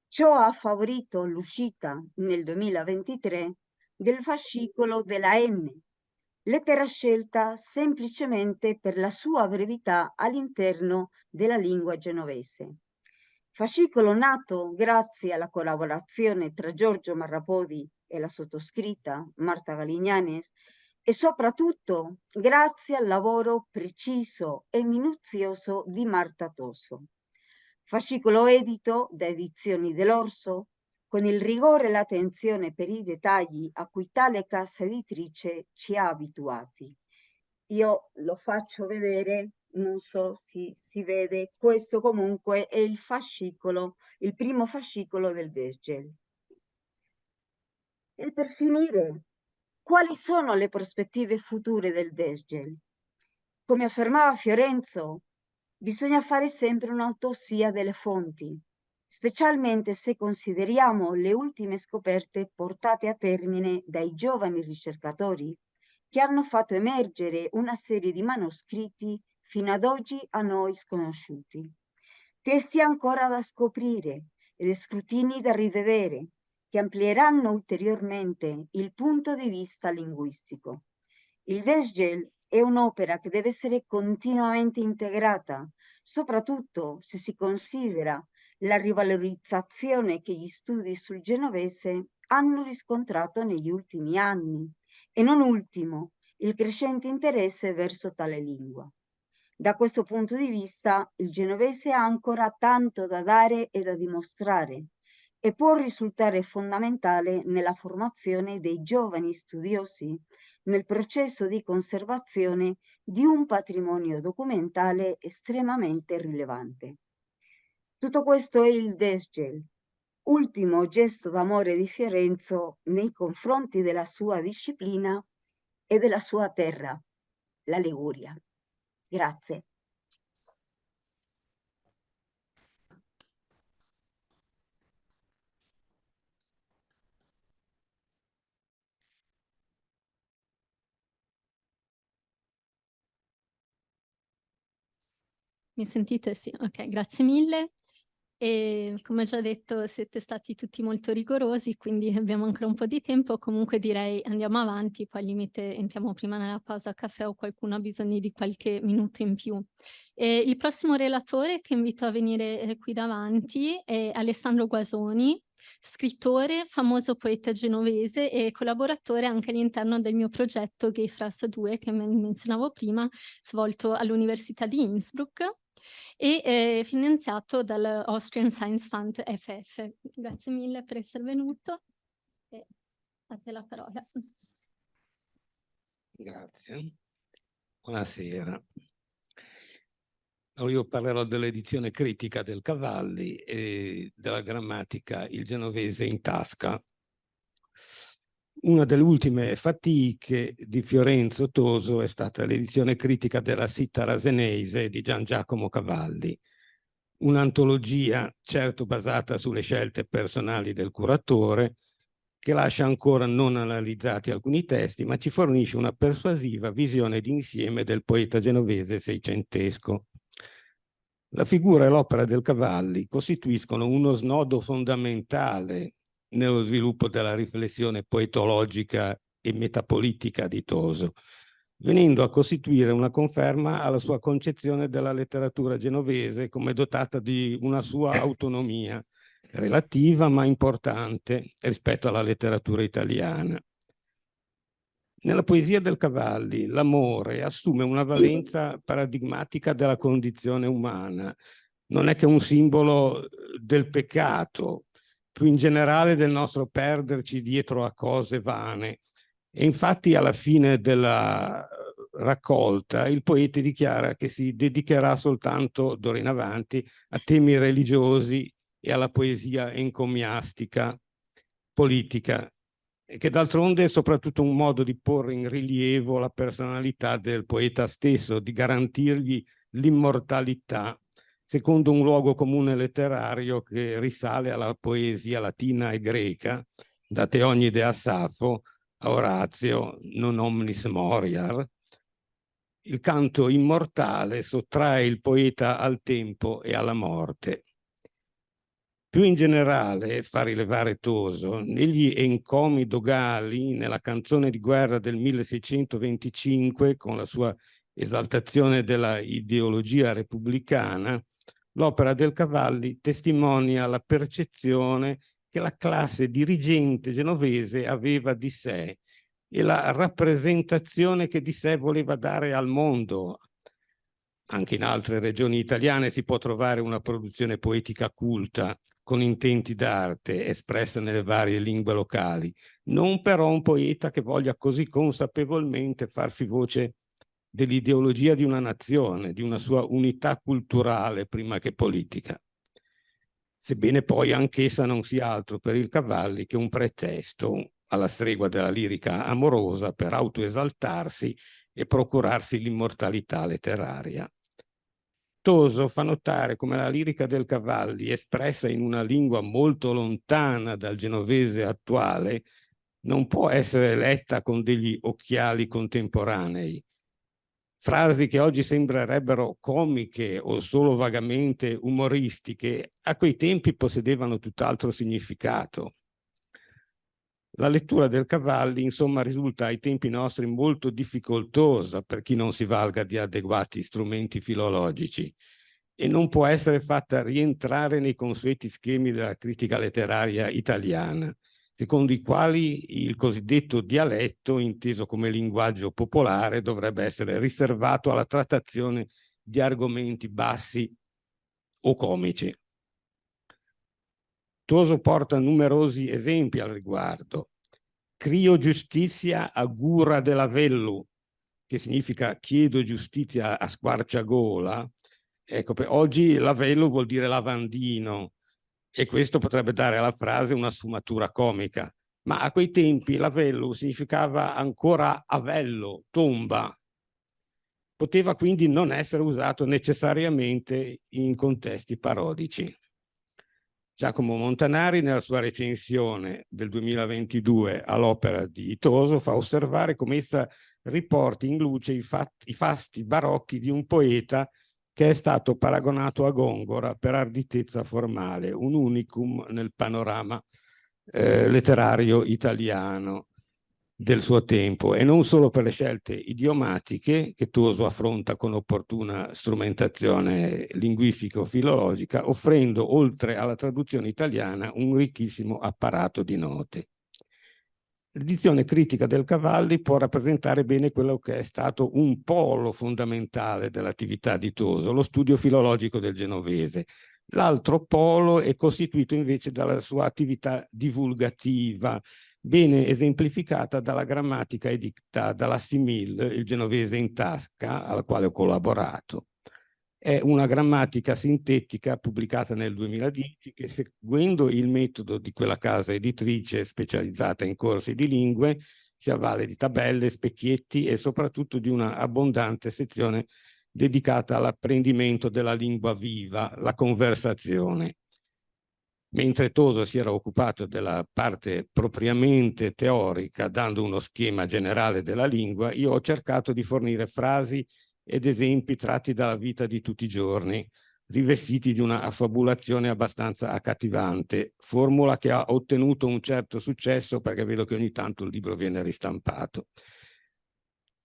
Ciò ha favorito l'uscita nel 2023 del fascicolo della N, lettera scelta semplicemente per la sua brevità all'interno della lingua genovese. Fascicolo nato grazie alla collaborazione tra Giorgio Marrapodi e la sottoscritta Marta Galignanes e soprattutto grazie al lavoro preciso e minuzioso di Marta Tosso. Fascicolo edito da Edizioni dell'Orso, con il rigore e l'attenzione per i dettagli a cui tale casa editrice ci ha abituati. Io lo faccio vedere, non so se si vede, questo comunque è il fascicolo, il primo fascicolo del DESGEL. E per finire, quali sono le prospettive future del DESGEL? Come affermava Fiorenzo, Bisogna fare sempre un'autopsia delle fonti, specialmente se consideriamo le ultime scoperte portate a termine dai giovani ricercatori che hanno fatto emergere una serie di manoscritti fino ad oggi a noi sconosciuti. Testi ancora da scoprire ed scrutini da rivedere, che amplieranno ulteriormente il punto di vista linguistico. Il Desgel è un'opera che deve essere continuamente integrata, soprattutto se si considera la rivalorizzazione che gli studi sul genovese hanno riscontrato negli ultimi anni e non ultimo il crescente interesse verso tale lingua. Da questo punto di vista, il genovese ha ancora tanto da dare e da dimostrare e può risultare fondamentale nella formazione dei giovani studiosi nel processo di conservazione di un patrimonio documentale estremamente rilevante. Tutto questo è il Desgel, ultimo gesto d'amore di Fiorenzo nei confronti della sua disciplina e della sua terra, la Liguria. Grazie. Mi sentite? Sì, ok, grazie mille. E come già detto siete stati tutti molto rigorosi, quindi abbiamo ancora un po' di tempo. Comunque direi andiamo avanti, poi al limite entriamo prima nella pausa caffè o qualcuno ha bisogno di qualche minuto in più. Il prossimo relatore che invito a venire qui davanti è Alessandro Guasoni, scrittore, famoso poeta genovese e collaboratore anche all'interno del mio progetto Geifras 2 che menzionavo prima, svolto all'Università di Innsbruck e finanziato dal Austrian Science Fund FF. Grazie mille per essere venuto e a te la parola. Grazie. Buonasera. Allora, io parlerò dell'edizione critica del Cavalli e della grammatica Il genovese in tasca. Una delle ultime fatiche di Fiorenzo Toso è stata l'edizione critica della Sitta Rasenese di Gian Giacomo Cavalli, un'antologia certo basata sulle scelte personali del curatore, che lascia ancora non analizzati alcuni testi, ma ci fornisce una persuasiva visione d'insieme del poeta genovese seicentesco. La figura e l'opera del Cavalli costituiscono uno snodo fondamentale nello sviluppo della riflessione poetologica e metapolitica di Toso, venendo a costituire una conferma alla sua concezione della letteratura genovese come dotata di una sua autonomia, relativa ma importante rispetto alla letteratura italiana. Nella poesia del Cavalli l'amore assume una valenza paradigmatica della condizione umana, non è che un simbolo del peccato, più in generale del nostro perderci dietro a cose vane. E infatti alla fine della raccolta il poeta dichiara che si dedicherà soltanto d'ora in avanti a temi religiosi e alla poesia encomiastica, politica, che d'altronde è soprattutto un modo di porre in rilievo la personalità del poeta stesso, di garantirgli l'immortalità, secondo un luogo comune letterario che risale alla poesia latina e greca, da Teonide a Safo, a Orazio, non omnis moriar. Il canto immortale sottrae il poeta al tempo e alla morte. Più in generale, fa rilevare Toso, negli encomi dogali, nella canzone di guerra del 1625, con la sua esaltazione della ideologia repubblicana, l'opera del Cavalli testimonia la percezione che la classe dirigente genovese aveva di sé e la rappresentazione che di sé voleva dare al mondo. Anche in altre regioni italiane si può trovare una produzione poetica culta, con intenti d'arte, espressa nelle varie lingue locali, non però un poeta che voglia così consapevolmente farsi voce dell'ideologia di una nazione, di una sua unità culturale prima che politica. Sebbene poi anch'essa non sia altro per il Cavalli che un pretesto alla stregua della lirica amorosa per autoesaltarsi e procurarsi l'immortalità letteraria. Toso fa notare come la lirica del Cavalli, espressa in una lingua molto lontana dal genovese attuale, non può essere letta con degli occhiali contemporanei. Frasi che oggi sembrerebbero comiche o solo vagamente umoristiche, a quei tempi possedevano tutt'altro significato. La lettura del Cavalli, insomma, risulta ai tempi nostri molto difficoltosa per chi non si valga di adeguati strumenti filologici e non può essere fatta rientrare nei consueti schemi della critica letteraria italiana, secondo i quali il cosiddetto dialetto, inteso come linguaggio popolare, dovrebbe essere riservato alla trattazione di argomenti bassi o comici. Toso porta numerosi esempi al riguardo. Crio giustizia a gura dell'avello, che significa chiedo giustizia a squarciagola. Ecco, oggi l'avello vuol dire lavandino e questo potrebbe dare alla frase una sfumatura comica, ma a quei tempi l'avello significava ancora avello, tomba. Poteva quindi non essere usato necessariamente in contesti parodici. Giacomo Montanari, nella sua recensione del 2022 all'opera di Toso, fa osservare come essa riporti in luce i fasti barocchi di un poeta che è stato paragonato a Gongora per arditezza formale, un unicum nel panorama letterario italiano del suo tempo, e non solo per le scelte idiomatiche che Toso affronta con opportuna strumentazione linguistico-filologica, offrendo oltre alla traduzione italiana un ricchissimo apparato di note. L'edizione critica del Cavalli può rappresentare bene quello che è stato un polo fondamentale dell'attività di Toso, lo studio filologico del genovese. L'altro polo è costituito invece dalla sua attività divulgativa, bene esemplificata dalla grammatica editta dalla Simil, il genovese in tasca, alla quale ho collaborato. È una grammatica sintetica pubblicata nel 2010 che, seguendo il metodo di quella casa editrice specializzata in corsi di lingue, si avvale di tabelle, specchietti e soprattutto di una abbondante sezione dedicata all'apprendimento della lingua viva, la conversazione. Mentre Toso si era occupato della parte propriamente teorica, dando uno schema generale della lingua, io ho cercato di fornire frasi ed esempi tratti dalla vita di tutti i giorni, rivestiti di una affabulazione abbastanza accattivante, formula che ha ottenuto un certo successo perché vedo che ogni tanto il libro viene ristampato.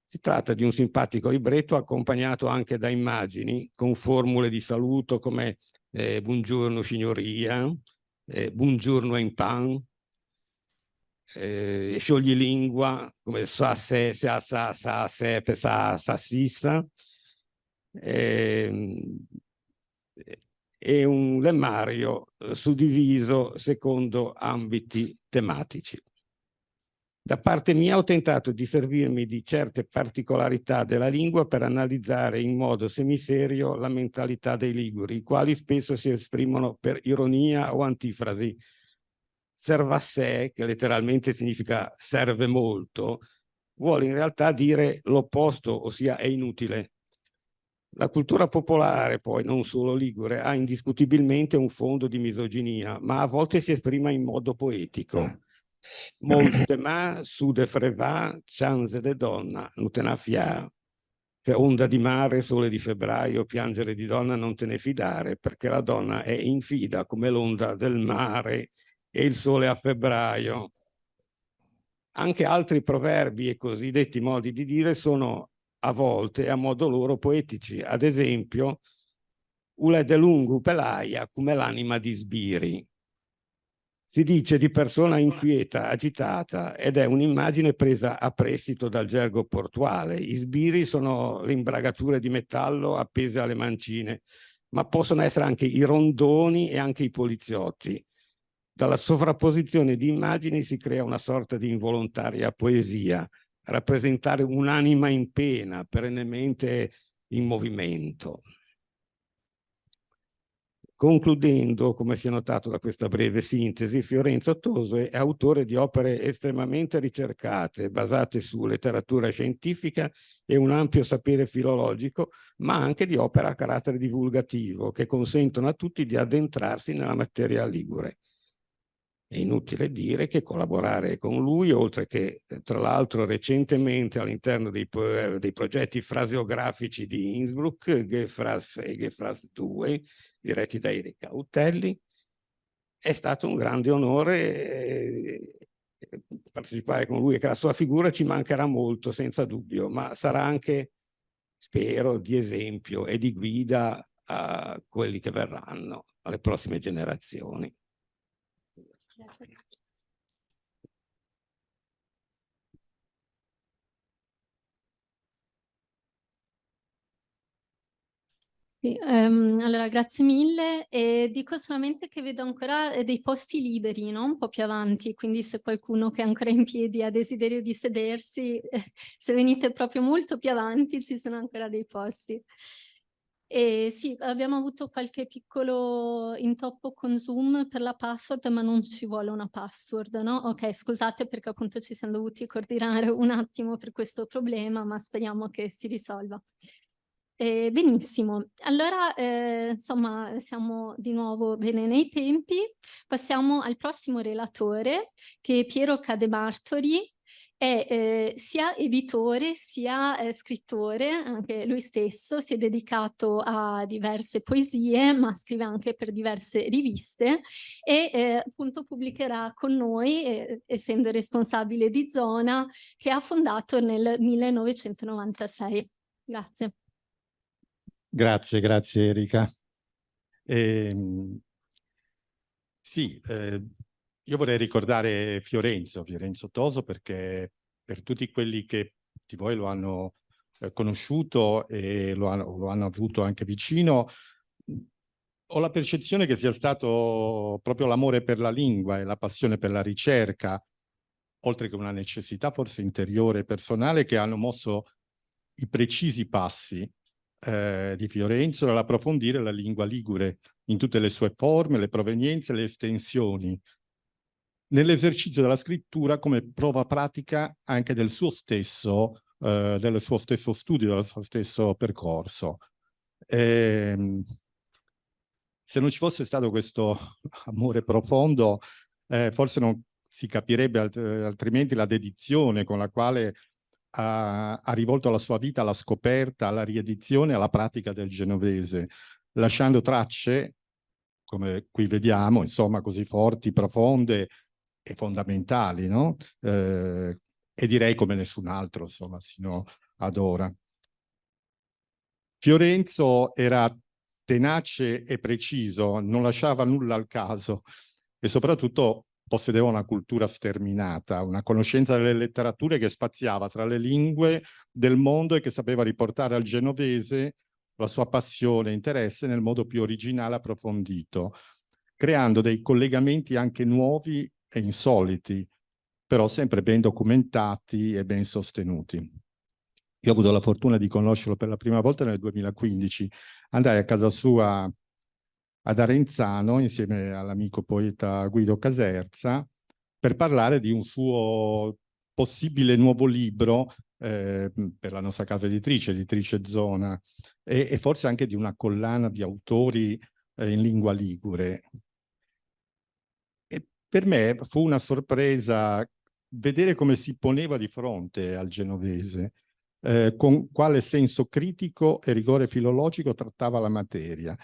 Si tratta di un simpatico libretto accompagnato anche da immagini con formule di saluto come buongiorno signoria, buongiorno in pan, scioglilingua come sa se sa sa sa se sa sa sissa, e un lemmario suddiviso secondo ambiti tematici. Da parte mia ho tentato di servirmi di certe particolarità della lingua per analizzare in modo semiserio la mentalità dei liguri, i quali spesso si esprimono per ironia o antifrasi. Servassè, che letteralmente significa serve molto, vuole in realtà dire l'opposto, ossia è inutile. La cultura popolare, poi, non solo ligure, ha indiscutibilmente un fondo di misoginia, ma a volte si esprime in modo poetico. Molto de ma, su de freva, chance de donna, non te ne fiar. Che onda di mare, sole di febbraio, piangere di donna non te ne fidare, perché la donna è infida come l'onda del mare e il sole a febbraio. Anche altri proverbi e cosiddetti modi di dire sono a volte a modo loro poetici. Ad esempio, ule de lungu pelaia come l'anima di sbiri. Si dice di persona inquieta, agitata, ed è un'immagine presa a prestito dal gergo portuale. I sbiri sono le imbragature di metallo appese alle mancine, ma possono essere anche i rondoni e anche i poliziotti. Dalla sovrapposizione di immagini si crea una sorta di involontaria poesia, rappresentare un'anima in pena, perennemente in movimento. Concludendo, come si è notato da questa breve sintesi, Fiorenzo Toso è autore di opere estremamente ricercate, basate su letteratura scientifica e un ampio sapere filologico, ma anche di opere a carattere divulgativo, che consentono a tutti di addentrarsi nella materia ligure. È inutile dire che collaborare con lui, oltre che tra l'altro recentemente all'interno dei progetti fraseografici di Innsbruck, Gefras e Gefras 2, diretti da Erika Utelli, è stato un grande onore partecipare con lui e che la sua figura ci mancherà molto, senza dubbio, ma sarà anche, spero, di esempio e di guida a quelli che verranno, alle prossime generazioni. Grazie. Sì, allora grazie mille e dico solamente che vedo ancora dei posti liberi, no? Un po' più avanti, quindi se qualcuno che è ancora in piedi ha desiderio di sedersi, se venite proprio molto più avanti ci sono ancora dei posti. E sì, abbiamo avuto qualche piccolo intoppo con Zoom per la password, ma non ci vuole una password, no? Ok, scusate perché appunto ci siamo dovuti coordinare un attimo per questo problema, ma speriamo che si risolva. Benissimo, allora insomma siamo di nuovo bene nei tempi, passiamo al prossimo relatore che è Piero Cademartori, è sia editore sia scrittore, anche lui stesso si è dedicato a diverse poesie ma scrive anche per diverse riviste e appunto pubblicherà con noi, essendo responsabile di Zona, che ha fondato nel 1996. Grazie. Grazie Erika. Sì, io vorrei ricordare Fiorenzo Toso, perché per tutti quelli che di voi lo hanno conosciuto e lo hanno avuto anche vicino, ho la percezione che sia stato proprio l'amore per la lingua e la passione per la ricerca, oltre che una necessità forse interiore e personale, che hanno mosso i precisi passi di Fiorenzo nell'approfondire la lingua ligure in tutte le sue forme, le provenienze, le estensioni, nell'esercizio della scrittura come prova pratica anche del suo stesso studio, del suo stesso percorso. Se non ci fosse stato questo amore profondo, forse non si capirebbe altrimenti la dedizione con la quale ha rivolto la sua vita alla scoperta, alla riedizione, alla pratica del genovese, lasciando tracce, come qui vediamo, insomma, così forti, profonde e fondamentali, no? E direi come nessun altro, insomma, sino ad ora. Fiorenzo era tenace e preciso, non lasciava nulla al caso e soprattutto possedeva una cultura sterminata, una conoscenza delle letterature che spaziava tra le lingue del mondo e che sapeva riportare al genovese la sua passione e interesse nel modo più originale e approfondito, creando dei collegamenti anche nuovi e insoliti, però sempre ben documentati e ben sostenuti. Io ho avuto la fortuna di conoscerlo per la prima volta nel 2015. Andai a casa sua ad Arenzano insieme all'amico poeta Guido Caserza per parlare di un suo possibile nuovo libro per la nostra casa editrice Zona, e forse anche di una collana di autori in lingua ligure. E per me fu una sorpresa vedere come si poneva di fronte al genovese, con quale senso critico e rigore filologico trattava la materia.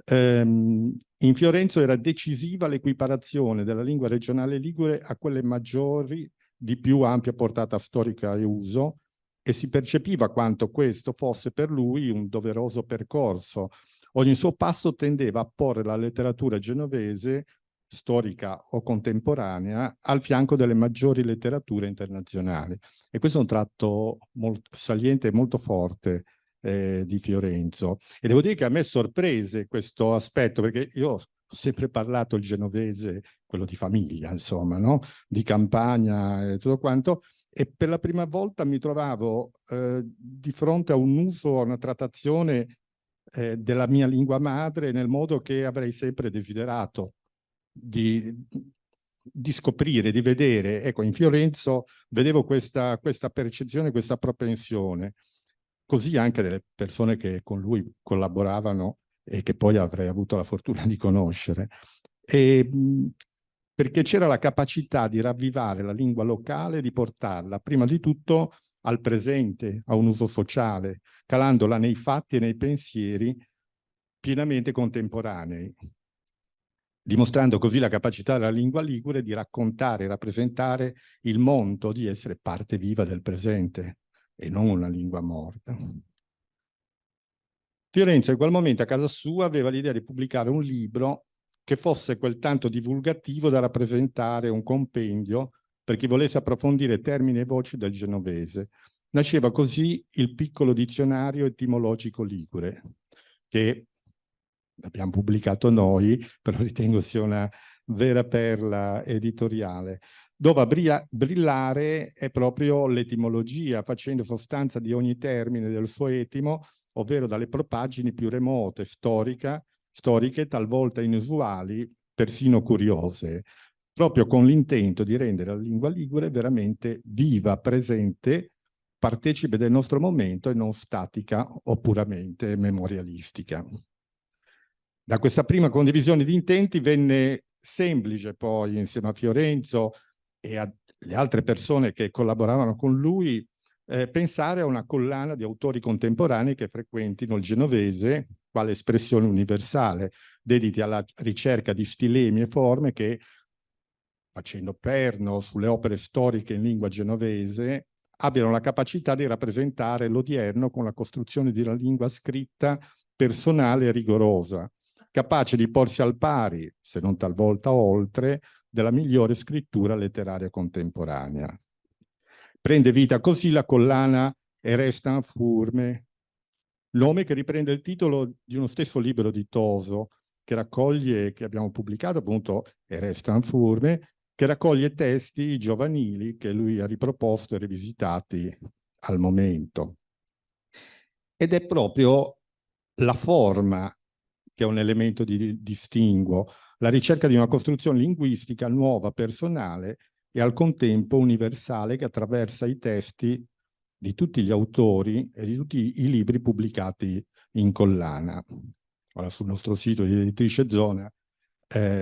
In Fiorenzo era decisiva l'equiparazione della lingua regionale ligure a quelle maggiori di più ampia portata storica e uso, e si percepiva quanto questo fosse per lui un doveroso percorso. Ogni suo passo tendeva a porre la letteratura genovese, storica o contemporanea, al fianco delle maggiori letterature internazionali. E questo è un tratto molto saliente e molto forte di Fiorenzo. E devo dire che a me sorprese questo aspetto, perché io ho sempre parlato il genovese, quello di famiglia, insomma, no? Di campagna e tutto quanto, e per la prima volta mi trovavo di fronte a un uso, a una trattazione della mia lingua madre nel modo che avrei sempre desiderato di scoprire, di vedere. Ecco, in Fiorenzo vedevo questa percezione, questa propensione, così anche delle persone che con lui collaboravano e che poi avrei avuto la fortuna di conoscere. Perché c'era la capacità di ravvivare la lingua locale, di portarla prima di tutto al presente, a un uso sociale, calandola nei fatti e nei pensieri pienamente contemporanei, dimostrando così la capacità della lingua ligure di raccontare e rappresentare il mondo, di essere parte viva del presente e non una lingua morta. Fiorenzo in quel momento a casa sua aveva l'idea di pubblicare un libro che fosse quel tanto divulgativo da rappresentare un compendio per chi volesse approfondire termini e voci del genovese. Nasceva così il piccolo dizionario etimologico ligure, che abbiamo pubblicato noi, però ritengo sia una vera perla editoriale. Dove a brillare è proprio l'etimologia, facendo sostanza di ogni termine del suo etimo, ovvero dalle propaggini più remote, storiche, talvolta inusuali, persino curiose, proprio con l'intento di rendere la lingua ligure veramente viva, presente, partecipe del nostro momento e non statica o puramente memorialistica. Da questa prima condivisione di intenti venne semplice poi, insieme a Fiorenzo e alle altre persone che collaboravano con lui, pensare a una collana di autori contemporanei che frequentino il genovese quale espressione universale, dediti alla ricerca di stilemi e forme che, facendo perno sulle opere storiche in lingua genovese, abbiano la capacità di rappresentare l'odierno con la costruzione di una lingua scritta personale e rigorosa, capace di porsi al pari, se non talvolta oltre, della migliore scrittura letteraria contemporanea. Prende vita così la collana Erestan Furme, nome che riprende il titolo di uno stesso libro di Toso, che raccoglie, che abbiamo pubblicato appunto, Erestan Furme, che raccoglie testi giovanili che lui ha riproposto e rivisitati al momento. Ed è proprio la forma che è un elemento di distinguo, la ricerca di una costruzione linguistica nuova, personale e al contempo universale, che attraversa i testi di tutti gli autori e di tutti i libri pubblicati in collana. Ora, sul nostro sito di Editrice Zona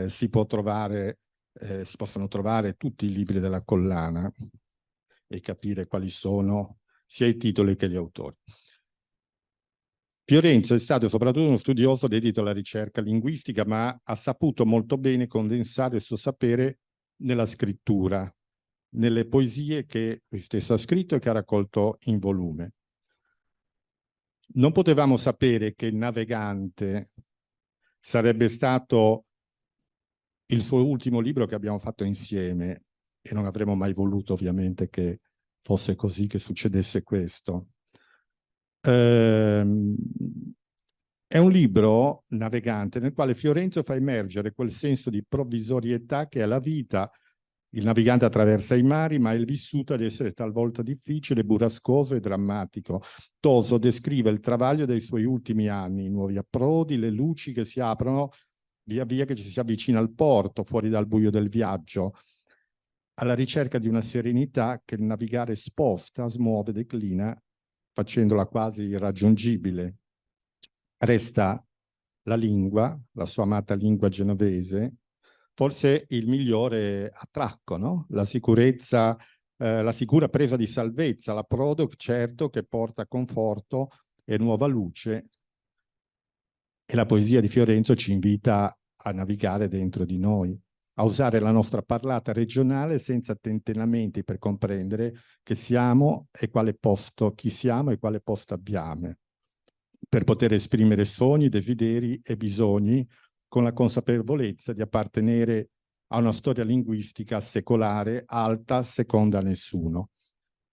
si possono trovare tutti i libri della collana e capire quali sono sia i titoli che gli autori. Fiorenzo è stato soprattutto uno studioso dedito alla ricerca linguistica, ma ha saputo molto bene condensare il suo sapere nella scrittura, nelle poesie che lui stesso ha scritto e che ha raccolto in volume. Non potevamo sapere che Il Navegante sarebbe stato il suo ultimo libro che abbiamo fatto insieme, e non avremmo mai voluto ovviamente che fosse così, che succedesse questo. È un libro, Navegante, nel quale Fiorenzo fa emergere quel senso di provvisorietà che è la vita. Il navigante attraversa i mari, ma è il vissuto ad essere talvolta difficile, burrascoso e drammatico. Toso descrive il travaglio dei suoi ultimi anni, i nuovi approdi, le luci che si aprono via via che ci si avvicina al porto, fuori dal buio del viaggio, alla ricerca di una serenità che il navigare sposta, smuove, declina, facendola quasi irraggiungibile. Resta la lingua, la sua amata lingua genovese, forse il migliore attracco, no? La sicurezza, la sicura presa di salvezza, l'approdo certo che porta conforto e nuova luce. E la poesia di Fiorenzo ci invita a navigare dentro di noi, a usare la nostra parlata regionale senza tentennamenti per comprendere che siamo e quale posto, chi siamo e quale posto abbiamo, per poter esprimere sogni, desideri e bisogni con la consapevolezza di appartenere a una storia linguistica secolare, alta, seconda a nessuno.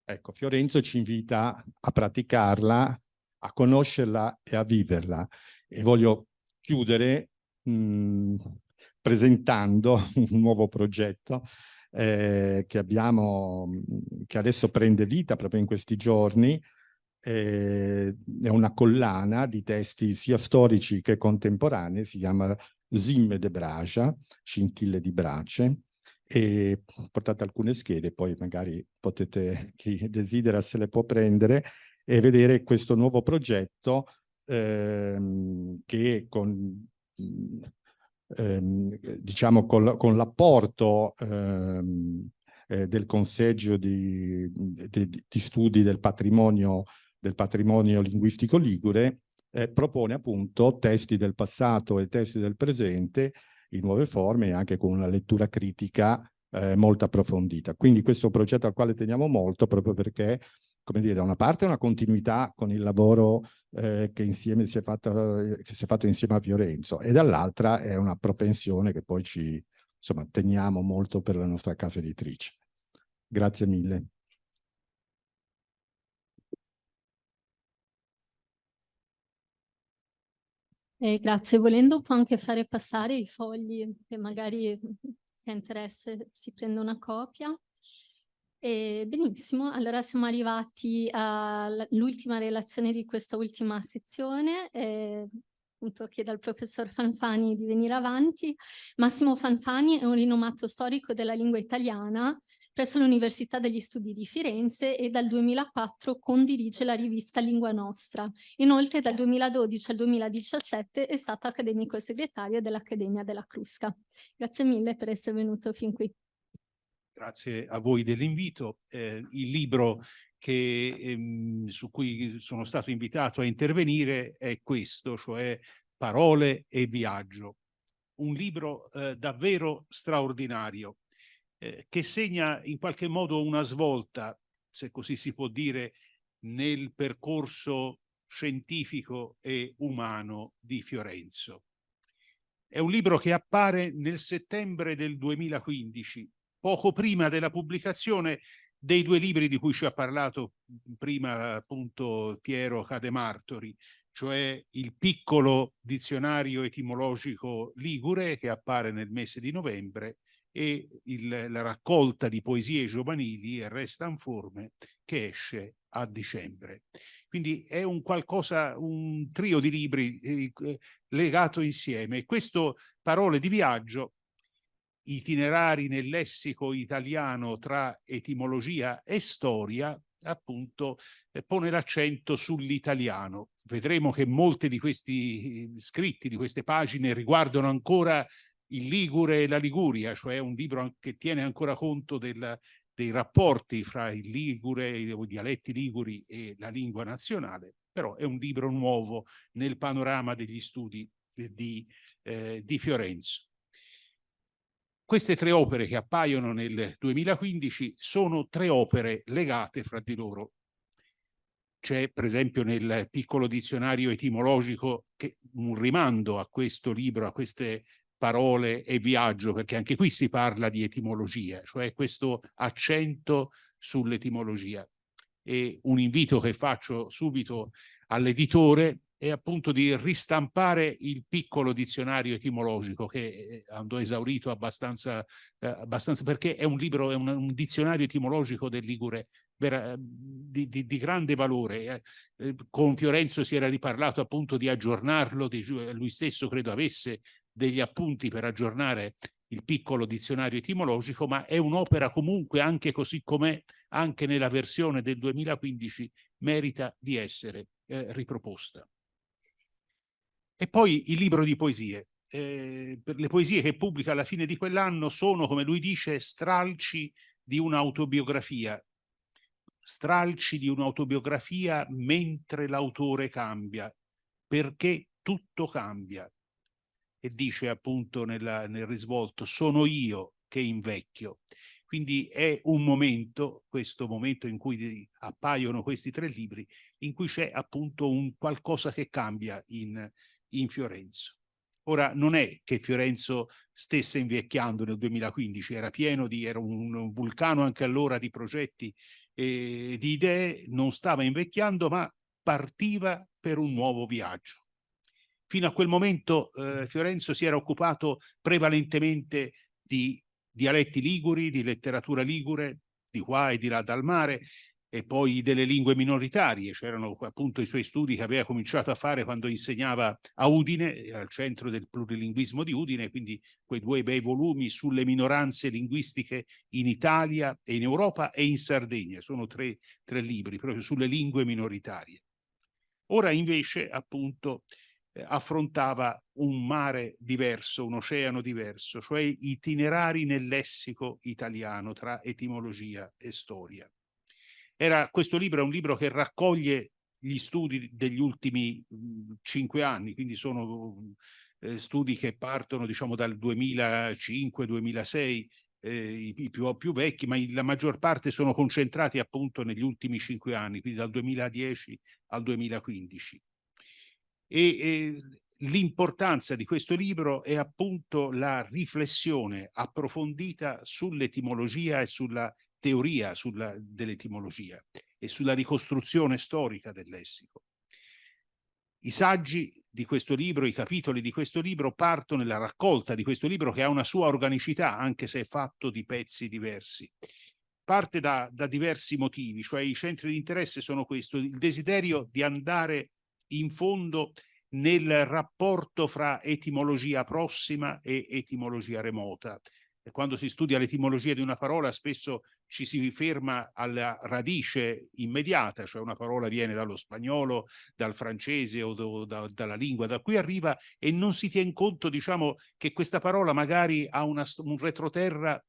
Ecco, Fiorenzo ci invita a praticarla, a conoscerla e a viverla. E voglio chiudere presentando un nuovo progetto che adesso prende vita proprio in questi giorni, è una collana di testi sia storici che contemporanei, si chiama Zimme de Bracia, Scintille di Brace, e portate alcune schede, poi magari potete, chi desidera se le può prendere e vedere questo nuovo progetto che diciamo con l'apporto del Conseggio di Studi del Patrimonio Linguistico Ligure propone appunto testi del passato e testi del presente in nuove forme, anche con una lettura critica molto approfondita. Quindi questo è un progetto al quale teniamo molto, proprio perché, come dire, da una parte è una continuità con il lavoro che insieme si è fatto insieme a Fiorenzo, e dall'altra è una propensione che poi insomma, teniamo molto per la nostra casa editrice. Grazie mille. Grazie, volendo può anche fare passare i fogli, che magari chi ha interesse si prende una copia. Benissimo, allora siamo arrivati all'ultima relazione di questa ultima sezione, appunto chiedo al professor Fanfani di venire avanti. Massimo Fanfani è un rinomato storico della lingua italiana presso l'Università degli Studi di Firenze e dal 2004 condirige la rivista Lingua Nostra. Inoltre dal 2012 al 2017 è stato accademico segretario dell'Accademia della Crusca. Grazie mille per essere venuto fin qui. Grazie a voi dell'invito. Il libro su cui sono stato invitato a intervenire è questo, cioè Parole e Viaggio. Un libro davvero straordinario, che segna in qualche modo una svolta, se così si può dire, nel percorso scientifico e umano di Fiorenzo. È un libro che appare nel settembre del 2015, poco prima della pubblicazione dei due libri di cui ci ha parlato prima appunto Piero Cademartori, cioè il piccolo dizionario etimologico ligure, che appare nel mese di novembre, e la raccolta di poesie giovanili Restan Forme, che esce a dicembre. Quindi è un trio di libri legato insieme. Questo Parole di Viaggio, itinerari nel lessico italiano tra etimologia e storia, appunto pone l'accento sull'italiano. Vedremo che molti di questi scritti, di queste pagine, riguardano ancora il Ligure e la Liguria, cioè un libro che tiene ancora conto dei rapporti fra il Ligure, i dialetti liguri e la lingua nazionale, però è un libro nuovo nel panorama degli studi di Fiorenzo. Queste tre opere che appaiono nel 2015 sono tre opere legate fra di loro. C'è per esempio nel piccolo dizionario etimologico un rimando a questo libro, a queste Parole e Viaggio, perché anche qui si parla di etimologia, cioè questo accento sull'etimologia. E un invito che faccio subito all'editore è appunto di ristampare il piccolo dizionario etimologico, che andò esaurito abbastanza perché è un libro, è un dizionario etimologico del Ligure di grande valore. Con Fiorenzo si era riparlato appunto di aggiornarlo, lui stesso credo avesse degli appunti per aggiornare il piccolo dizionario etimologico, ma è un'opera comunque, anche così com'è, anche nella versione del 2015, merita di essere riproposta. E poi il libro di poesie. Per le poesie che pubblica alla fine di quell'anno sono, come lui dice, stralci di un'autobiografia. Stralci di un'autobiografia mentre l'autore cambia, perché tutto cambia. E dice appunto nel risvolto: sono io che invecchio. Quindi è un momento, questo momento in cui appaiono questi tre libri, in cui c'è appunto un qualcosa che cambia in Fiorenzo. Ora, non è che Fiorenzo stesse invecchiando nel 2015, era un vulcano anche allora di progetti e di idee, non stava invecchiando, ma partiva per un nuovo viaggio. Fino a quel momento Fiorenzo si era occupato prevalentemente di dialetti liguri, di letteratura ligure, di qua e di là dal mare, e poi delle lingue minoritarie. C'erano appunto i suoi studi che aveva cominciato a fare quando insegnava a Udine, al centro del plurilinguismo di Udine, quindi quei 2 bei volumi sulle minoranze linguistiche in Italia e in Europa e in Sardegna. Sono tre libri proprio sulle lingue minoritarie. Ora invece appunto affrontava un mare diverso, un oceano diverso, cioè itinerari nel lessico italiano tra etimologia e storia. Questo libro è un libro che raccoglie gli studi degli ultimi 5 anni, quindi sono studi che partono diciamo dal 2005-2006, i più vecchi, ma la maggior parte sono concentrati appunto negli ultimi 5 anni, quindi dal 2010 al 2015. L'importanza di questo libro è appunto la riflessione approfondita sull'etimologia e sulla teoria dell'etimologia e sulla ricostruzione storica del lessico. I saggi di questo libro, i capitoli di questo libro partono nella raccolta di questo libro che ha una sua organicità, anche se è fatto di pezzi diversi. Parte da diversi motivi, cioè i centri di interesse sono questo: il desiderio di andare in fondo nel rapporto fra etimologia prossima e etimologia remota. Quando si studia l'etimologia di una parola spesso ci si ferma alla radice immediata, cioè una parola viene dallo spagnolo, dal francese o dalla lingua da cui arriva, e non si tiene conto, diciamo, che questa parola magari ha un retroterra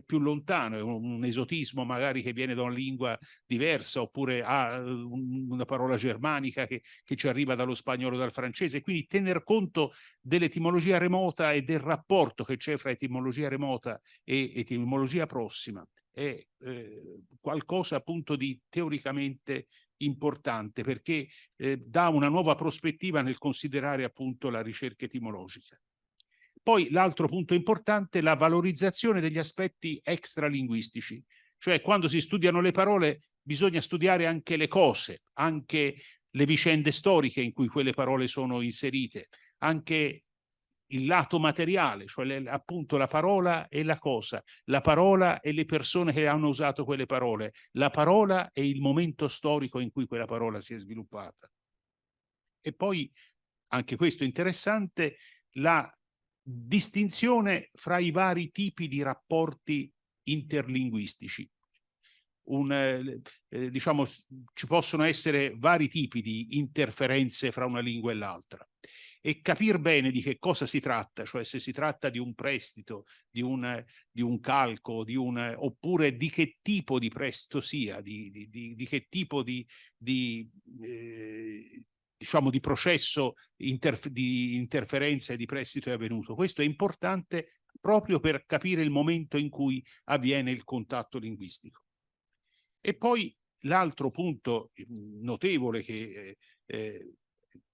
più lontano, è un esotismo magari che viene da una lingua diversa, oppure ha una parola germanica che ci arriva dallo spagnolo o dal francese. Quindi tener conto dell'etimologia remota e del rapporto che c'è fra etimologia remota e etimologia prossima è qualcosa appunto di teoricamente importante, perché dà una nuova prospettiva nel considerare appunto la ricerca etimologica. Poi l'altro punto importante è la valorizzazione degli aspetti extralinguistici, cioè quando si studiano le parole bisogna studiare anche le cose, anche le vicende storiche in cui quelle parole sono inserite, anche il lato materiale, cioè appunto la parola e la cosa, la parola e le persone che hanno usato quelle parole, la parola e il momento storico in cui quella parola si è sviluppata. E poi, anche questo è interessante, la distinzione fra i vari tipi di rapporti interlinguistici. Diciamo, ci possono essere vari tipi di interferenze fra una lingua e l'altra, e capire bene di che cosa si tratta, cioè se si tratta di un prestito, di un calco, oppure di che tipo di prestito sia, di che tipo diciamo di processo di interferenza e di prestito è avvenuto. Questo è importante proprio per capire il momento in cui avviene il contatto linguistico. E poi l'altro punto notevole che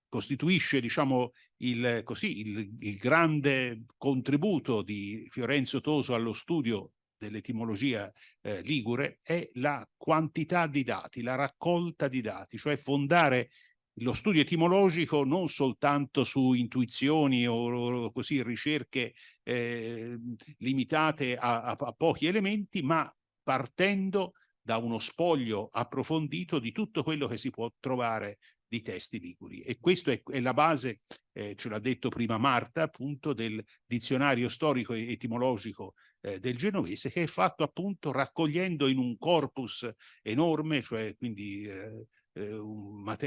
costituisce, diciamo, il grande contributo di Fiorenzo Toso allo studio dell'etimologia ligure è la quantità di dati, la raccolta di dati, cioè fondare lo studio etimologico non soltanto su intuizioni o così ricerche limitate a pochi elementi, ma partendo da uno spoglio approfondito di tutto quello che si può trovare di testi liguri. E questo è la base, ce l'ha detto prima Marta, appunto, del dizionario storico e etimologico del genovese, che è fatto appunto raccogliendo in un corpus enorme, cioè quindi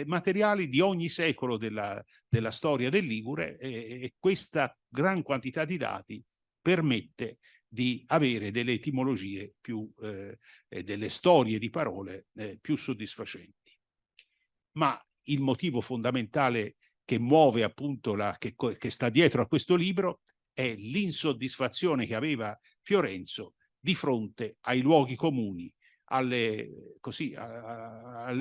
materiali di ogni secolo della storia del Ligure, e questa gran quantità di dati permette di avere delle etimologie delle storie di parole più soddisfacenti. Ma il motivo fondamentale che muove appunto che sta dietro a questo libro è l'insoddisfazione che aveva Fiorenzo di fronte ai luoghi comuni, alle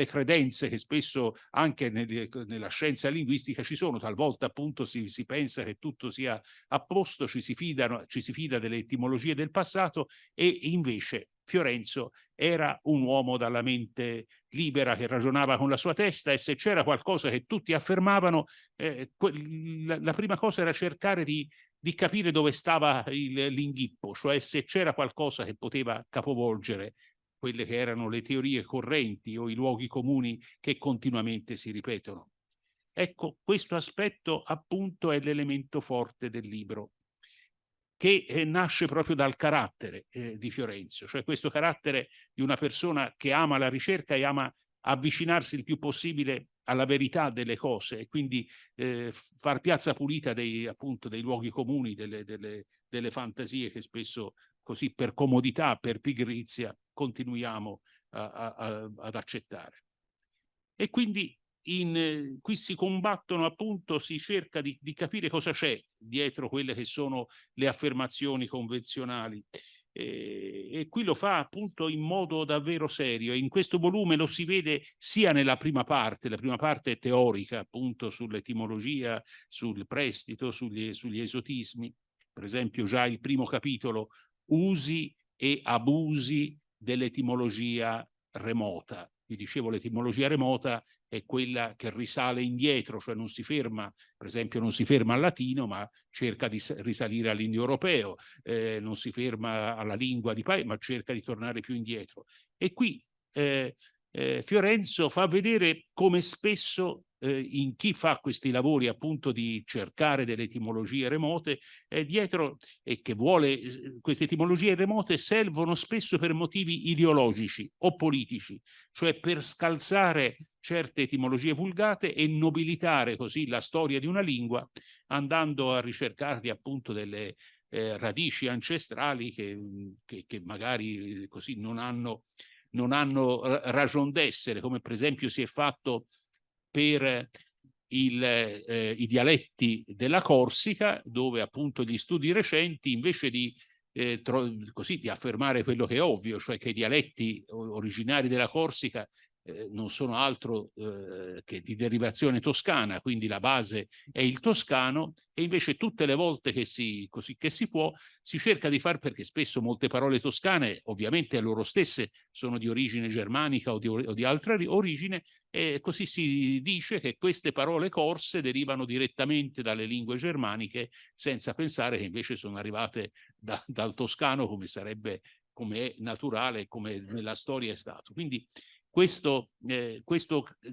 credenze che spesso anche nella scienza linguistica ci sono. Talvolta appunto si pensa che tutto sia a posto, ci si fida delle etimologie del passato, e invece Fiorenzo era un uomo dalla mente libera che ragionava con la sua testa, e se c'era qualcosa che tutti affermavano, la prima cosa era cercare di capire dove stava l'inghippo, cioè se c'era qualcosa che poteva capovolgere quelle che erano le teorie correnti o i luoghi comuni che continuamente si ripetono. Ecco, questo aspetto appunto è l'elemento forte del libro, che nasce proprio dal carattere di Fiorenzo, cioè questo carattere di una persona che ama la ricerca e ama avvicinarsi il più possibile alla verità delle cose e quindi far piazza pulita appunto, dei luoghi comuni, delle fantasie che spesso così per comodità, per pigrizia continuiamo ad accettare. E quindi qui si combattono appunto, si cerca di capire cosa c'è dietro quelle che sono le affermazioni convenzionali. E qui lo fa appunto in modo davvero serio, e in questo volume lo si vede sia nella prima parte, la prima parte è teorica appunto sull'etimologia, sul prestito, sugli esotismi, per esempio già il primo capitolo, usi e abusi dell'etimologia remota. Vi dicevo, l'etimologia remota è quella che risale indietro, cioè non si ferma, per esempio non si ferma al latino, ma cerca di risalire all'indoeuropeo, non si ferma alla lingua di paese, ma cerca di tornare più indietro. E qui Fiorenzo fa vedere come spesso in chi fa questi lavori appunto di cercare delle etimologie remote, dietro e che vuole queste etimologie remote servono spesso per motivi ideologici o politici, cioè per scalzare certe etimologie vulgate e nobilitare così la storia di una lingua, andando a ricercarvi appunto delle radici ancestrali che magari così non hanno ragion d'essere, come per esempio si è fatto per i dialetti della Corsica, dove appunto gli studi recenti, invece di affermare quello che è ovvio, cioè che i dialetti originari della Corsica non sono altro che di derivazione toscana, quindi la base è il toscano, e invece tutte le volte che si può si cerca di far, perché spesso molte parole toscane ovviamente loro stesse sono di origine germanica o di altra origine, e così si dice che queste parole corse derivano direttamente dalle lingue germaniche, senza pensare che invece sono arrivate dal toscano, come è naturale, come nella storia è stato. Quindi questo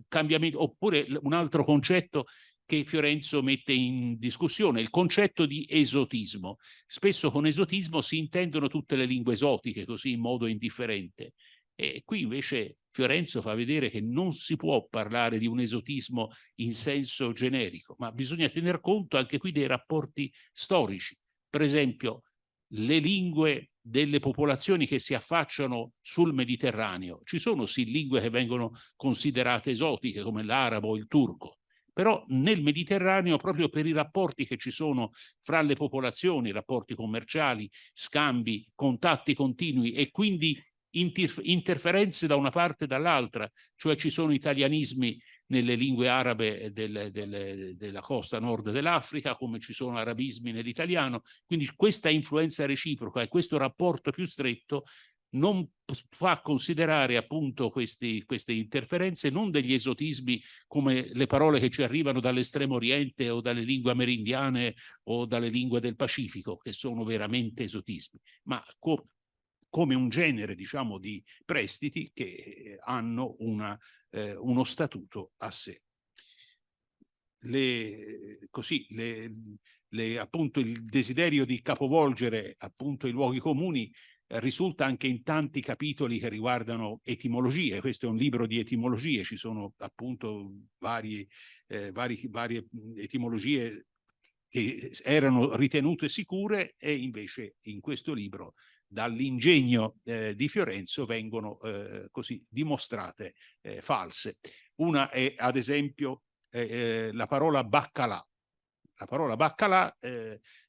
cambiamento, oppure un altro concetto che Fiorenzo mette in discussione, il concetto di esotismo. Spesso con esotismo si intendono tutte le lingue esotiche, così in modo indifferente. E qui invece Fiorenzo fa vedere che non si può parlare di un esotismo in senso generico, ma bisogna tener conto anche qui dei rapporti storici. Per esempio, le lingue delle popolazioni che si affacciano sul Mediterraneo. Ci sono sì lingue che vengono considerate esotiche, come l'arabo o il turco, però nel Mediterraneo, proprio per i rapporti che ci sono fra le popolazioni, rapporti commerciali, scambi, contatti continui e quindi interferenze da una parte e dall'altra, cioè ci sono italianismi nelle lingue arabe della costa nord dell'Africa, come ci sono arabismi nell'italiano, quindi questa influenza reciproca e questo rapporto più stretto non fa considerare appunto queste interferenze non degli esotismi come le parole che ci arrivano dall'estremo oriente o dalle lingue amerindiane o dalle lingue del Pacifico, che sono veramente esotismi, ma come un genere, diciamo, di prestiti che hanno uno statuto a sé. Appunto il desiderio di capovolgere appunto i luoghi comuni risulta anche in tanti capitoli che riguardano etimologie. Questo è un libro di etimologie, ci sono appunto varie etimologie che erano ritenute sicure e invece in questo libro dall'ingegno di Fiorenzo vengono così dimostrate false. Una è ad esempio la parola baccalà. La parola baccalà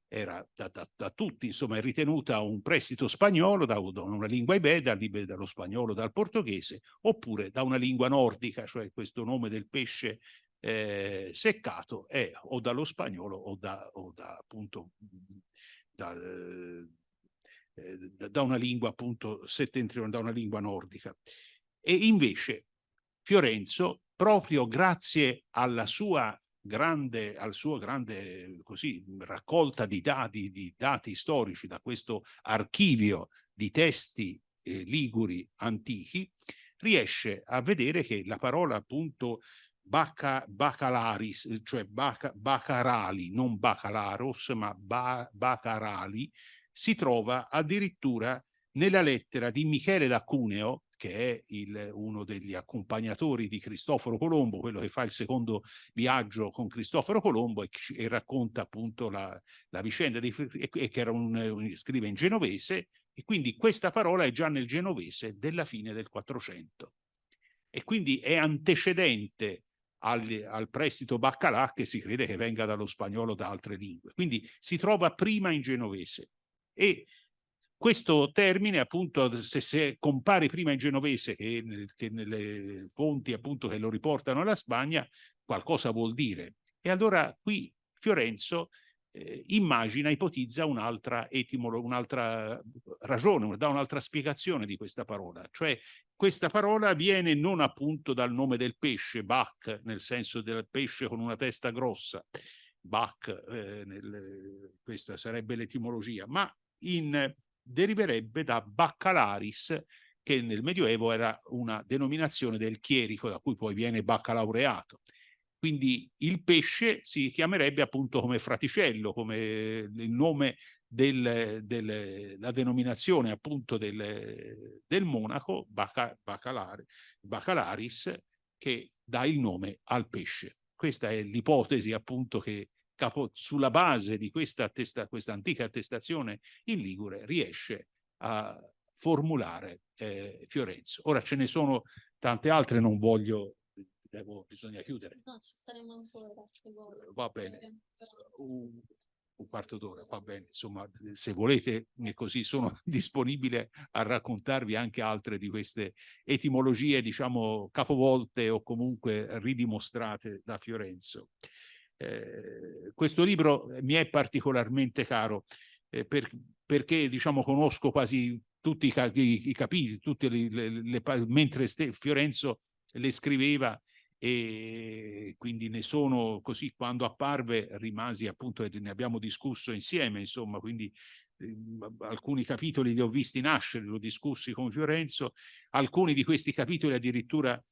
era da tutti, insomma, è ritenuta un prestito spagnolo da una lingua ibera, dallo spagnolo, dal portoghese, oppure da una lingua nordica, cioè questo nome del pesce seccato è o dallo spagnolo o da appunto da una lingua appunto settentrionale, da una lingua nordica. E invece Fiorenzo, proprio grazie al suo grande così, raccolta di dati storici, da questo archivio di testi liguri antichi, riesce a vedere che la parola appunto bacalaris, cioè bacarali, non bacalaros, ma bacarali, si trova addirittura nella lettera di Michele da Cuneo, che è uno degli accompagnatori di Cristoforo Colombo, quello che fa il secondo viaggio con Cristoforo Colombo e racconta appunto la vicenda e che era scrive in genovese, e quindi questa parola è già nel genovese della fine del 400 e quindi è antecedente al prestito baccalà, che si crede che venga dallo spagnolo o da altre lingue, quindi si trova prima in genovese. E questo termine, appunto, se compare prima in genovese che nelle fonti appunto che lo riportano alla Spagna, qualcosa vuol dire. E allora qui Fiorenzo ipotizza un'altra ragione, dà un'altra spiegazione di questa parola, cioè questa parola viene non appunto dal nome del pesce, Bach, nel senso del pesce con una testa grossa, Bach, questa sarebbe l'etimologia, ma deriverebbe da baccalaris, che nel Medioevo era una denominazione del chierico, da cui poi viene baccalaureato. Quindi il pesce si chiamerebbe appunto come fraticello, come il nome la denominazione appunto del monaco, baccalaris, che dà il nome al pesce. Questa è l'ipotesi appunto che sulla base di questa antica attestazione in ligure riesce a formulare Fiorenzo. Ora ce ne sono tante altre, non voglio, bisogna chiudere. No, ci staremo ancora. Va bene, un quarto d'ora, va bene, insomma, se volete, così sono disponibile a raccontarvi anche altre di queste etimologie, diciamo, capovolte o comunque ridimostrate da Fiorenzo. Questo libro mi è particolarmente caro perché diciamo conosco quasi tutti i capitoli, mentre Fiorenzo le scriveva, e quindi ne sono così, quando apparve rimasi appunto, ne abbiamo discusso insieme, insomma, quindi alcuni capitoli li ho visti nascere, li ho discussi con Fiorenzo, alcuni di questi capitoli addirittura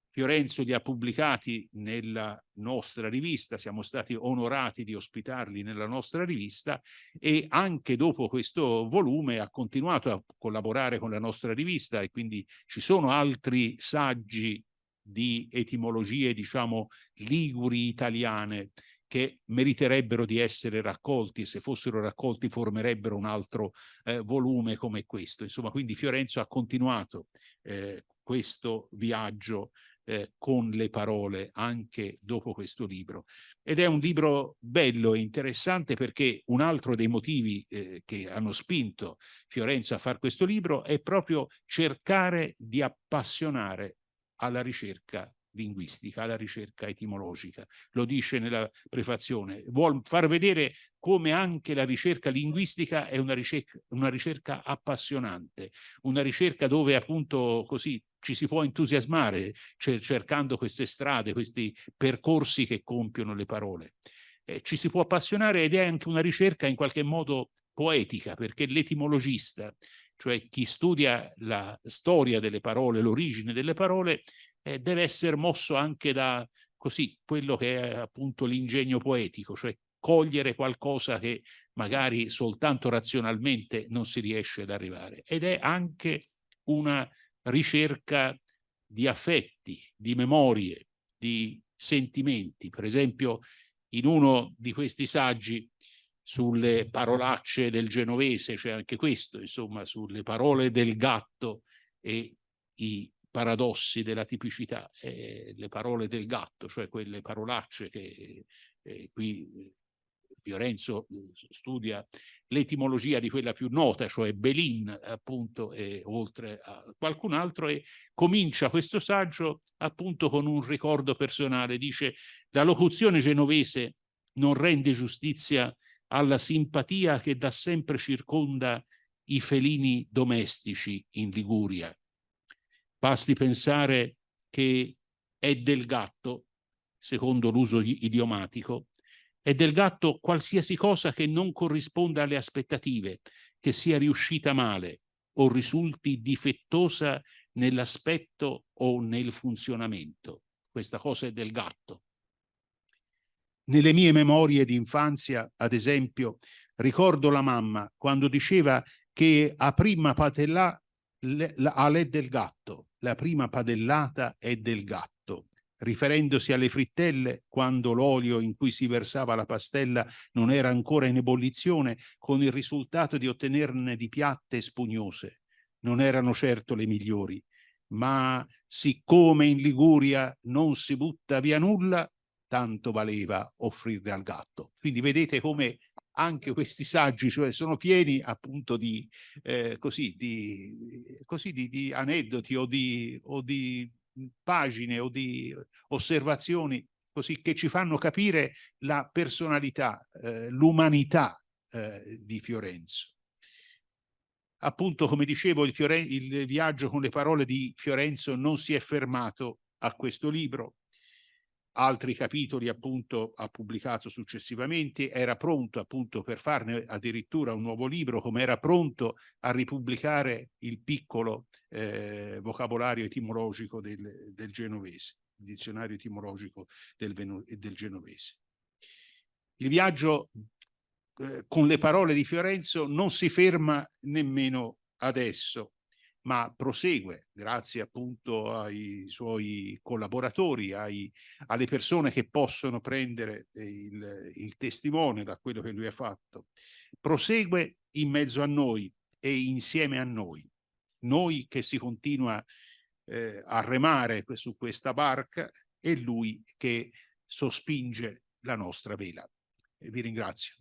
Fiorenzo li ha pubblicati nella nostra rivista, siamo stati onorati di ospitarli nella nostra rivista, e anche dopo questo volume ha continuato a collaborare con la nostra rivista, e quindi ci sono altri saggi di etimologie, diciamo, liguri italiane che meriterebbero di essere raccolti, e se fossero raccolti formerebbero un altro volume come questo. Insomma, quindi Fiorenzo ha continuato questo viaggio con le parole anche dopo questo libro, ed è un libro bello e interessante, perché un altro dei motivi che hanno spinto Fiorenzo a fare questo libro è proprio cercare di appassionare alla ricerca linguistica, alla ricerca etimologica. Lo dice nella prefazione, vuol far vedere come anche la ricerca linguistica è una ricerca appassionante, una ricerca dove appunto così ci si può entusiasmare cercando queste strade, questi percorsi che compiono le parole. Ci si può appassionare, ed è anche una ricerca in qualche modo poetica, perché l'etimologista, cioè chi studia la storia delle parole, l'origine delle parole, deve essere mosso anche da così quello che è appunto l'ingegno poetico, cioè cogliere qualcosa che magari soltanto razionalmente non si riesce ad arrivare, ed è anche una ricerca di affetti, di memorie, di sentimenti. Per esempio, in uno di questi saggi sulle parolacce del genovese, c'è anche questo, insomma, sulle parole del gatto e i paradossi della tipicità, le parole del gatto, cioè quelle parolacce che qui Fiorenzo studia l'etimologia di quella più nota, cioè Belin, appunto, oltre a qualcun altro, e comincia questo saggio appunto con un ricordo personale. Dice: la locuzione genovese non rende giustizia alla simpatia che da sempre circonda i felini domestici in Liguria. Basti pensare che è del gatto, secondo l'uso idiomatico, è del gatto qualsiasi cosa che non corrisponda alle aspettative, che sia riuscita male, o risulti difettosa nell'aspetto o nel funzionamento. Questa cosa è del gatto. Nelle mie memorie di infanzia, ad esempio, ricordo la mamma quando diceva che a prima padellata è del gatto, la prima padellata è del gatto, riferendosi alle frittelle quando l'olio in cui si versava la pastella non era ancora in ebollizione, con il risultato di ottenerne di piatte spugnose. Non erano certo le migliori, ma siccome in Liguria non si butta via nulla, tanto valeva offrirle al gatto. Quindi vedete come anche questi saggi, cioè, sono pieni appunto di aneddoti o di pagine o di osservazioni così che ci fanno capire la personalità, l'umanità di Fiorenzo. Appunto, come dicevo, il viaggio con le parole di Fiorenzo non si è fermato a questo libro. Altri capitoli appunto ha pubblicato successivamente, era pronto appunto per farne addirittura un nuovo libro, come era pronto a ripubblicare il piccolo vocabolario etimologico del genovese, il dizionario etimologico del genovese. Il viaggio con le parole di Fiorenzo non si ferma nemmeno adesso, ma prosegue grazie appunto ai suoi collaboratori, alle persone che possono prendere il testimone da quello che lui ha fatto. Prosegue in mezzo a noi e insieme a noi, noi che si continua a remare su questa barca e lui che sospinge la nostra vela. E vi ringrazio.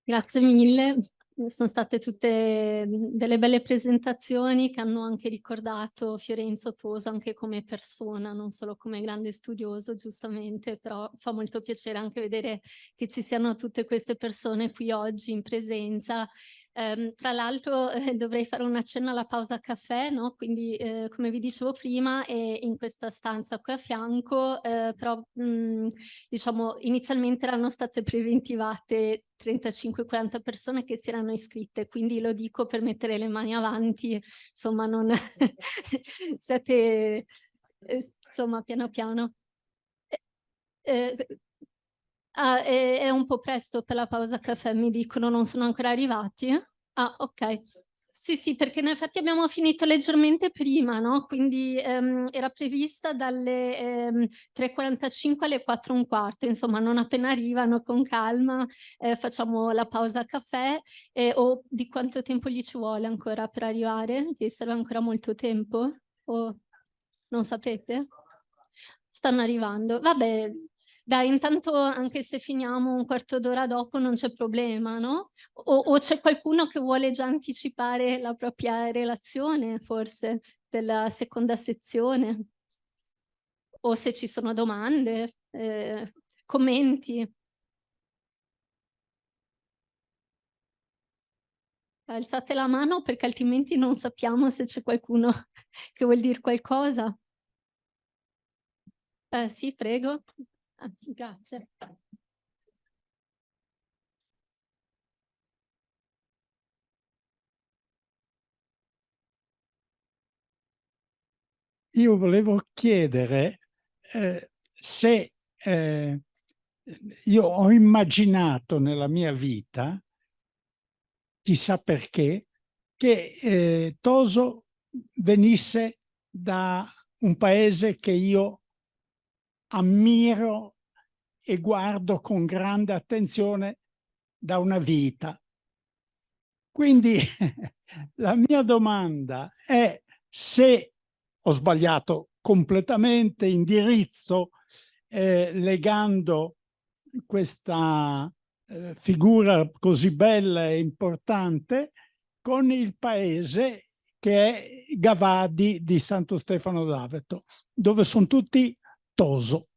Grazie mille, sono state tutte delle belle presentazioni che hanno anche ricordato Fiorenzo Toso anche come persona, non solo come grande studioso, giustamente, però fa molto piacere anche vedere che ci siano tutte queste persone qui oggi in presenza. Tra l'altro dovrei fare una cenno alla pausa caffè, no? Quindi come vi dicevo prima è in questa stanza qui a fianco, però diciamo inizialmente erano state preventivate 35-40 persone che si erano iscritte, quindi lo dico per mettere le mani avanti, insomma non siete insomma piano piano. È un po' presto per la pausa caffè, mi dicono, non sono ancora arrivati? Ah, ok. Sì, perché in effetti abbiamo finito leggermente prima, no? Quindi era prevista dalle 3:45 alle 4:15, insomma, non appena arrivano, con calma, facciamo la pausa caffè. O di quanto tempo gli ci vuole ancora per arrivare? Che serve ancora molto tempo? O non sapete? Stanno arrivando. Vabbè, dai, intanto anche se finiamo un quarto d'ora dopo non c'è problema, no? O c'è qualcuno che vuole già anticipare la propria relazione, forse, della seconda sezione? O se ci sono domande, commenti. Alzate la mano perché altrimenti non sappiamo se c'è qualcuno che vuol dire qualcosa. Sì, prego. Grazie. Io volevo chiedere se io ho immaginato nella mia vita, chissà perché, che Toso venisse da un paese che io ammiro e guardo con grande attenzione da una vita. Quindi la mia domanda è se ho sbagliato completamente indirizzo legando questa figura così bella e importante con il paese che è Gavadi di Santo Stefano d'Aveto, dove sono tutti Toso.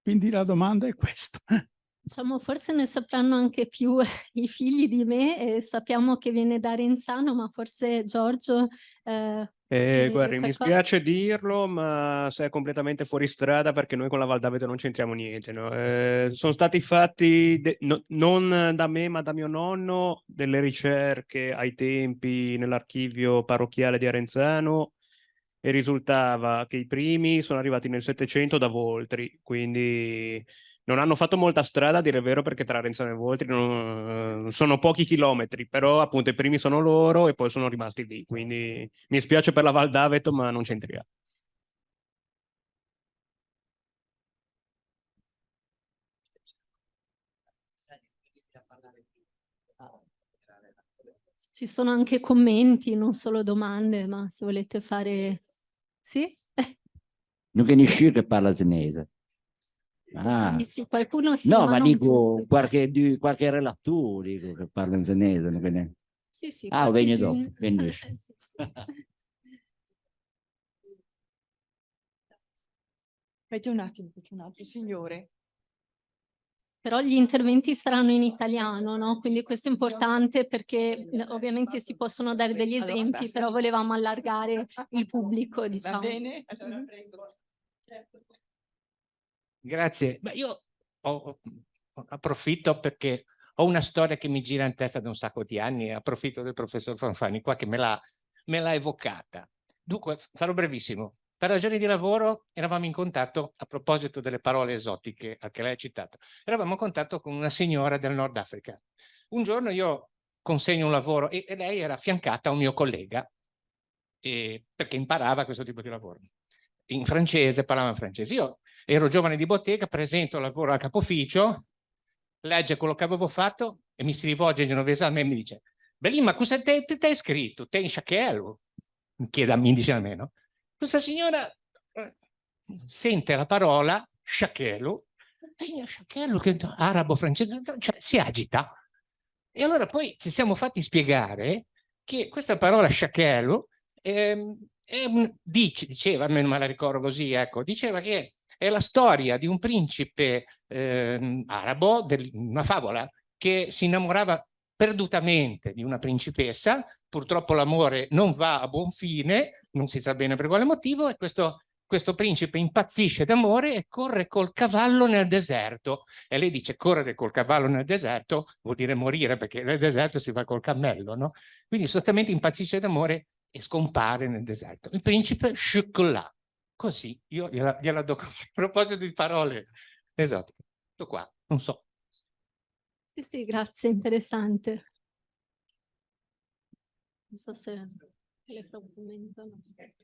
Quindi la domanda è questa. Diciamo, forse ne sapranno anche più i figli di me e sappiamo che viene da Renzano, ma forse Giorgio... Guardi, mi spiace dirlo, ma sei completamente fuori strada perché noi con la Val d'Aveto non c'entriamo niente. No? Sono stati fatti, non da me, ma da mio nonno, delle ricerche ai tempi nell'archivio parrocchiale di Arenzano e risultava che i primi sono arrivati nel Settecento da Voltri, quindi non hanno fatto molta strada, a dire il vero, perché tra Arenzano e Voltri sono pochi chilometri, però appunto i primi sono loro e poi sono rimasti lì, quindi mi spiace per la Val d'Aveto, ma non c'entriamo. Ci sono anche commenti, non solo domande, ma se volete fare... Sì? Non conosci che parla senese. Sì, sì, qualcuno sì, no, ma ma non dico tutti. qualche relatore dico, che parla in senese. Non ne... Sì, sì, ah, qualche vengo dopo. Vengo. sì, sì. Aspetta un attimo, c'è un altro signore. Però gli interventi saranno in italiano, no? Quindi questo è importante perché ovviamente si possono dare degli esempi, Allora, però volevamo allargare il pubblico, diciamo. Va bene? Allora prego. Grazie. Beh, io approfitto perché ho una storia che mi gira in testa da un sacco di anni e approfitto del professor Fanfani qua che me l'ha evocata. Dunque, sarò brevissimo. Per ragioni di lavoro eravamo in contatto, a proposito delle parole esotiche che lei ha citato, eravamo in contatto con una signora del Nord Africa. Un giorno io consegno un lavoro e lei era affiancata a un mio collega perché imparava questo tipo di lavoro. In francese, parlava in francese. Io ero giovane di bottega, presento il lavoro al capo ufficio, legge quello che avevo fatto e mi si rivolge in genovese a me e mi dice: Belin, ma cosa ti hai scritto? Te in sciachello? Mi dice a me, no? Questa signora sente la parola sciachello, sciachello che arabo, francese, cioè si agita. E allora poi ci siamo fatti spiegare che questa parola sciachello diceva, almeno me la ricordo così, ecco, diceva che è la storia di un principe arabo, una favola, che si innamorava perdutamente di una principessa, purtroppo l'amore non va a buon fine, non si sa bene per quale motivo, e questo principe impazzisce d'amore e corre col cavallo nel deserto. E lei dice: correre col cavallo nel deserto vuol dire morire, perché nel deserto si va col cammello, no? Quindi sostanzialmente impazzisce d'amore e scompare nel deserto. Il principe Chocolat. Così, io gliela do a proposito di parole esotiche. Tutto qua, non so. Sì, sì, grazie, interessante. Non so se le fa un commento. No. Okay.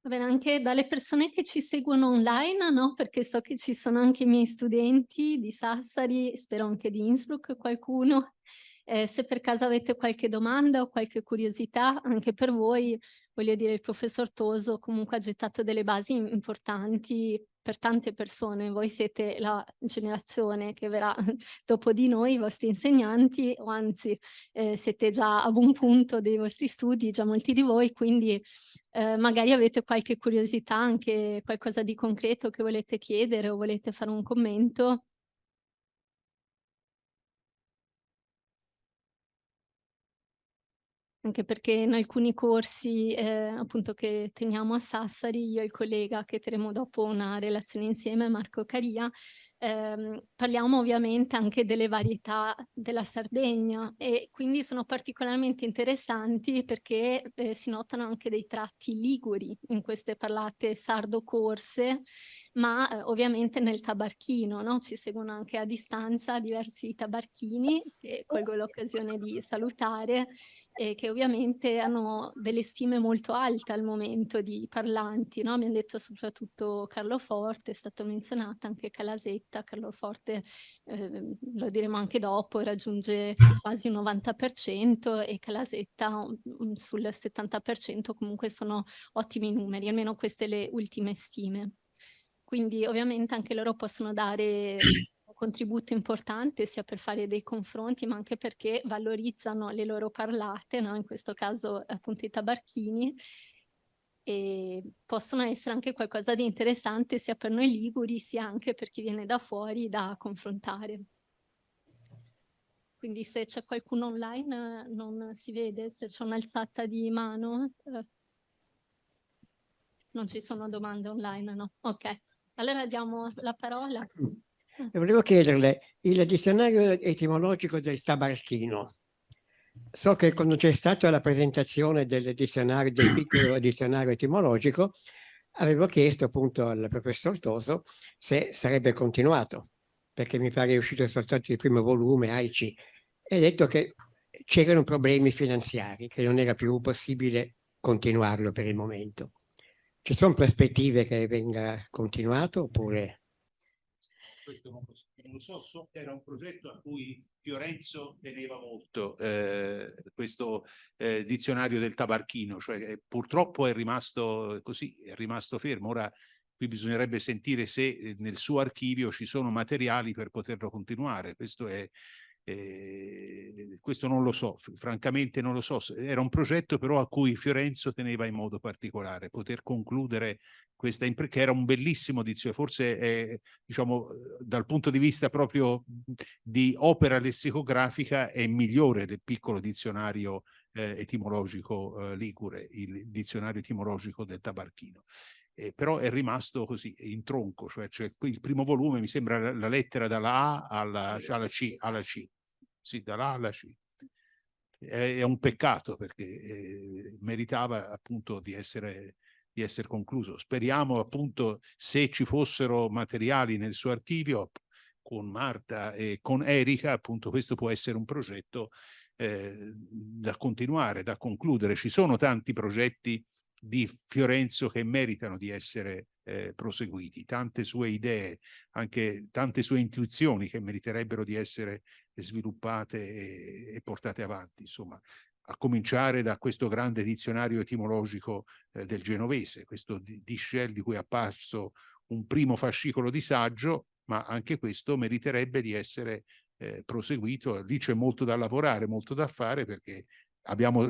Va bene, anche dalle persone che ci seguono online, no? Perché so che ci sono anche i miei studenti di Sassari, spero anche di Innsbruck, qualcuno. Se per caso avete qualche domanda o qualche curiosità, anche per voi, voglio dire, il professor Toso comunque ha gettato delle basi importanti per tante persone. Voi siete la generazione che verrà dopo di noi, i vostri insegnanti, o anzi siete già a buon punto dei vostri studi, già molti di voi, quindi magari avete qualche curiosità, anche qualcosa di concreto che volete chiedere o volete fare un commento. Anche perché in alcuni corsi appunto che teniamo a Sassari, io e il collega che terremo dopo una relazione insieme, Marco Caria, parliamo ovviamente anche delle varietà della Sardegna e quindi sono particolarmente interessanti perché si notano anche dei tratti liguri in queste parlate sardo-corse, ma ovviamente nel tabarchino, no? Ci seguono anche a distanza diversi tabarchini che colgo l'occasione di salutare e che ovviamente hanno delle stime molto alte al momento di parlanti, no? Abbiamo detto soprattutto Carloforte, è stato menzionato anche Calasetta, Carloforte lo diremo anche dopo, raggiunge quasi un 90% e Calasetta sul 70%, comunque sono ottimi numeri, almeno queste le ultime stime. Quindi ovviamente anche loro possono dare un contributo importante sia per fare dei confronti, ma anche perché valorizzano le loro parlate, no? In questo caso appunto i tabarchini, e possono essere anche qualcosa di interessante sia per noi liguri sia anche per chi viene da fuori da confrontare. Quindi se c'è qualcuno online non si vede, se c'è un'alzata di mano. Non ci sono domande online, no? Ok, allora diamo la parola. Volevo chiederle, il dizionario etimologico del Tabarchino. So che quando c'è stata la presentazione del dizionario, del piccolo dizionario etimologico, avevo chiesto appunto al professor Toso se sarebbe continuato, perché mi pare è uscito soltanto il primo volume, AIC, e ha detto che c'erano problemi finanziari, che non era più possibile continuarlo per il momento. Ci sono prospettive che venga continuato oppure... Questo non lo so, era un progetto a cui Fiorenzo teneva molto, questo dizionario del Tabarchino, cioè purtroppo è rimasto così, è rimasto fermo. Ora qui bisognerebbe sentire se nel suo archivio ci sono materiali per poterlo continuare. Questo non lo so, francamente non lo so. Era un progetto però a cui Fiorenzo teneva in modo particolare, poter concludere questa che era un bellissimo dizionario, forse diciamo dal punto di vista proprio di opera lessicografica è migliore del piccolo dizionario etimologico ligure, il dizionario etimologico del Tabarchino. Però è rimasto così in tronco, cioè il primo volume mi sembra la lettera dalla A alla C, sì, dalla A alla C. È un peccato perché meritava appunto di essere concluso. Speriamo appunto, se ci fossero materiali nel suo archivio con Marta e con Erika, appunto questo può essere un progetto da continuare, da concludere. Ci sono tanti progetti di Fiorenzo che meritano di essere proseguiti, tante sue idee, anche tante sue intuizioni che meriterebbero di essere sviluppate e portate avanti, insomma, a cominciare da questo grande dizionario etimologico del genovese, questo Discel di cui è apparso un primo fascicolo di saggio, ma anche questo meriterebbe di essere proseguito. Lì c'è molto da lavorare, molto da fare, perché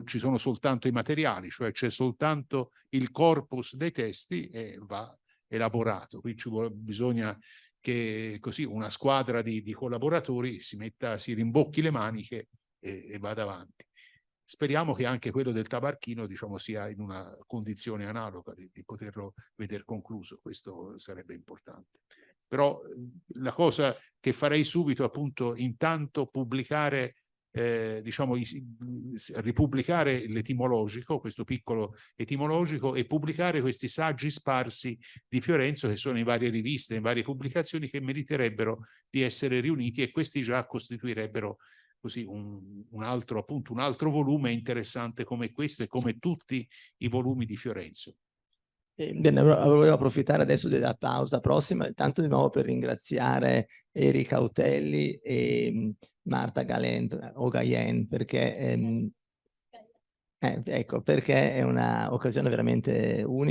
ci sono soltanto i materiali, cioè c'è soltanto il corpus dei testi e va elaborato. Qui bisogna che così una squadra di collaboratori si rimbocchi le maniche e vada avanti. Speriamo che anche quello del Tabarchino, diciamo, sia in una condizione analoga di poterlo vedere concluso. Questo sarebbe importante. Però la cosa che farei subito, appunto, intanto pubblicare diciamo, ripubblicare l'etimologico, questo piccolo etimologico, e pubblicare questi saggi sparsi di Fiorenzo che sono in varie riviste, in varie pubblicazioni, che meriterebbero di essere riuniti, e questi già costituirebbero così un altro volume interessante come questo e come tutti i volumi di Fiorenzo. Bene, volevo approfittare adesso della pausa prossima, tanto di nuovo per ringraziare Erika Autelli e Marta Gayen, perché, ecco, perché è un'occasione veramente unica.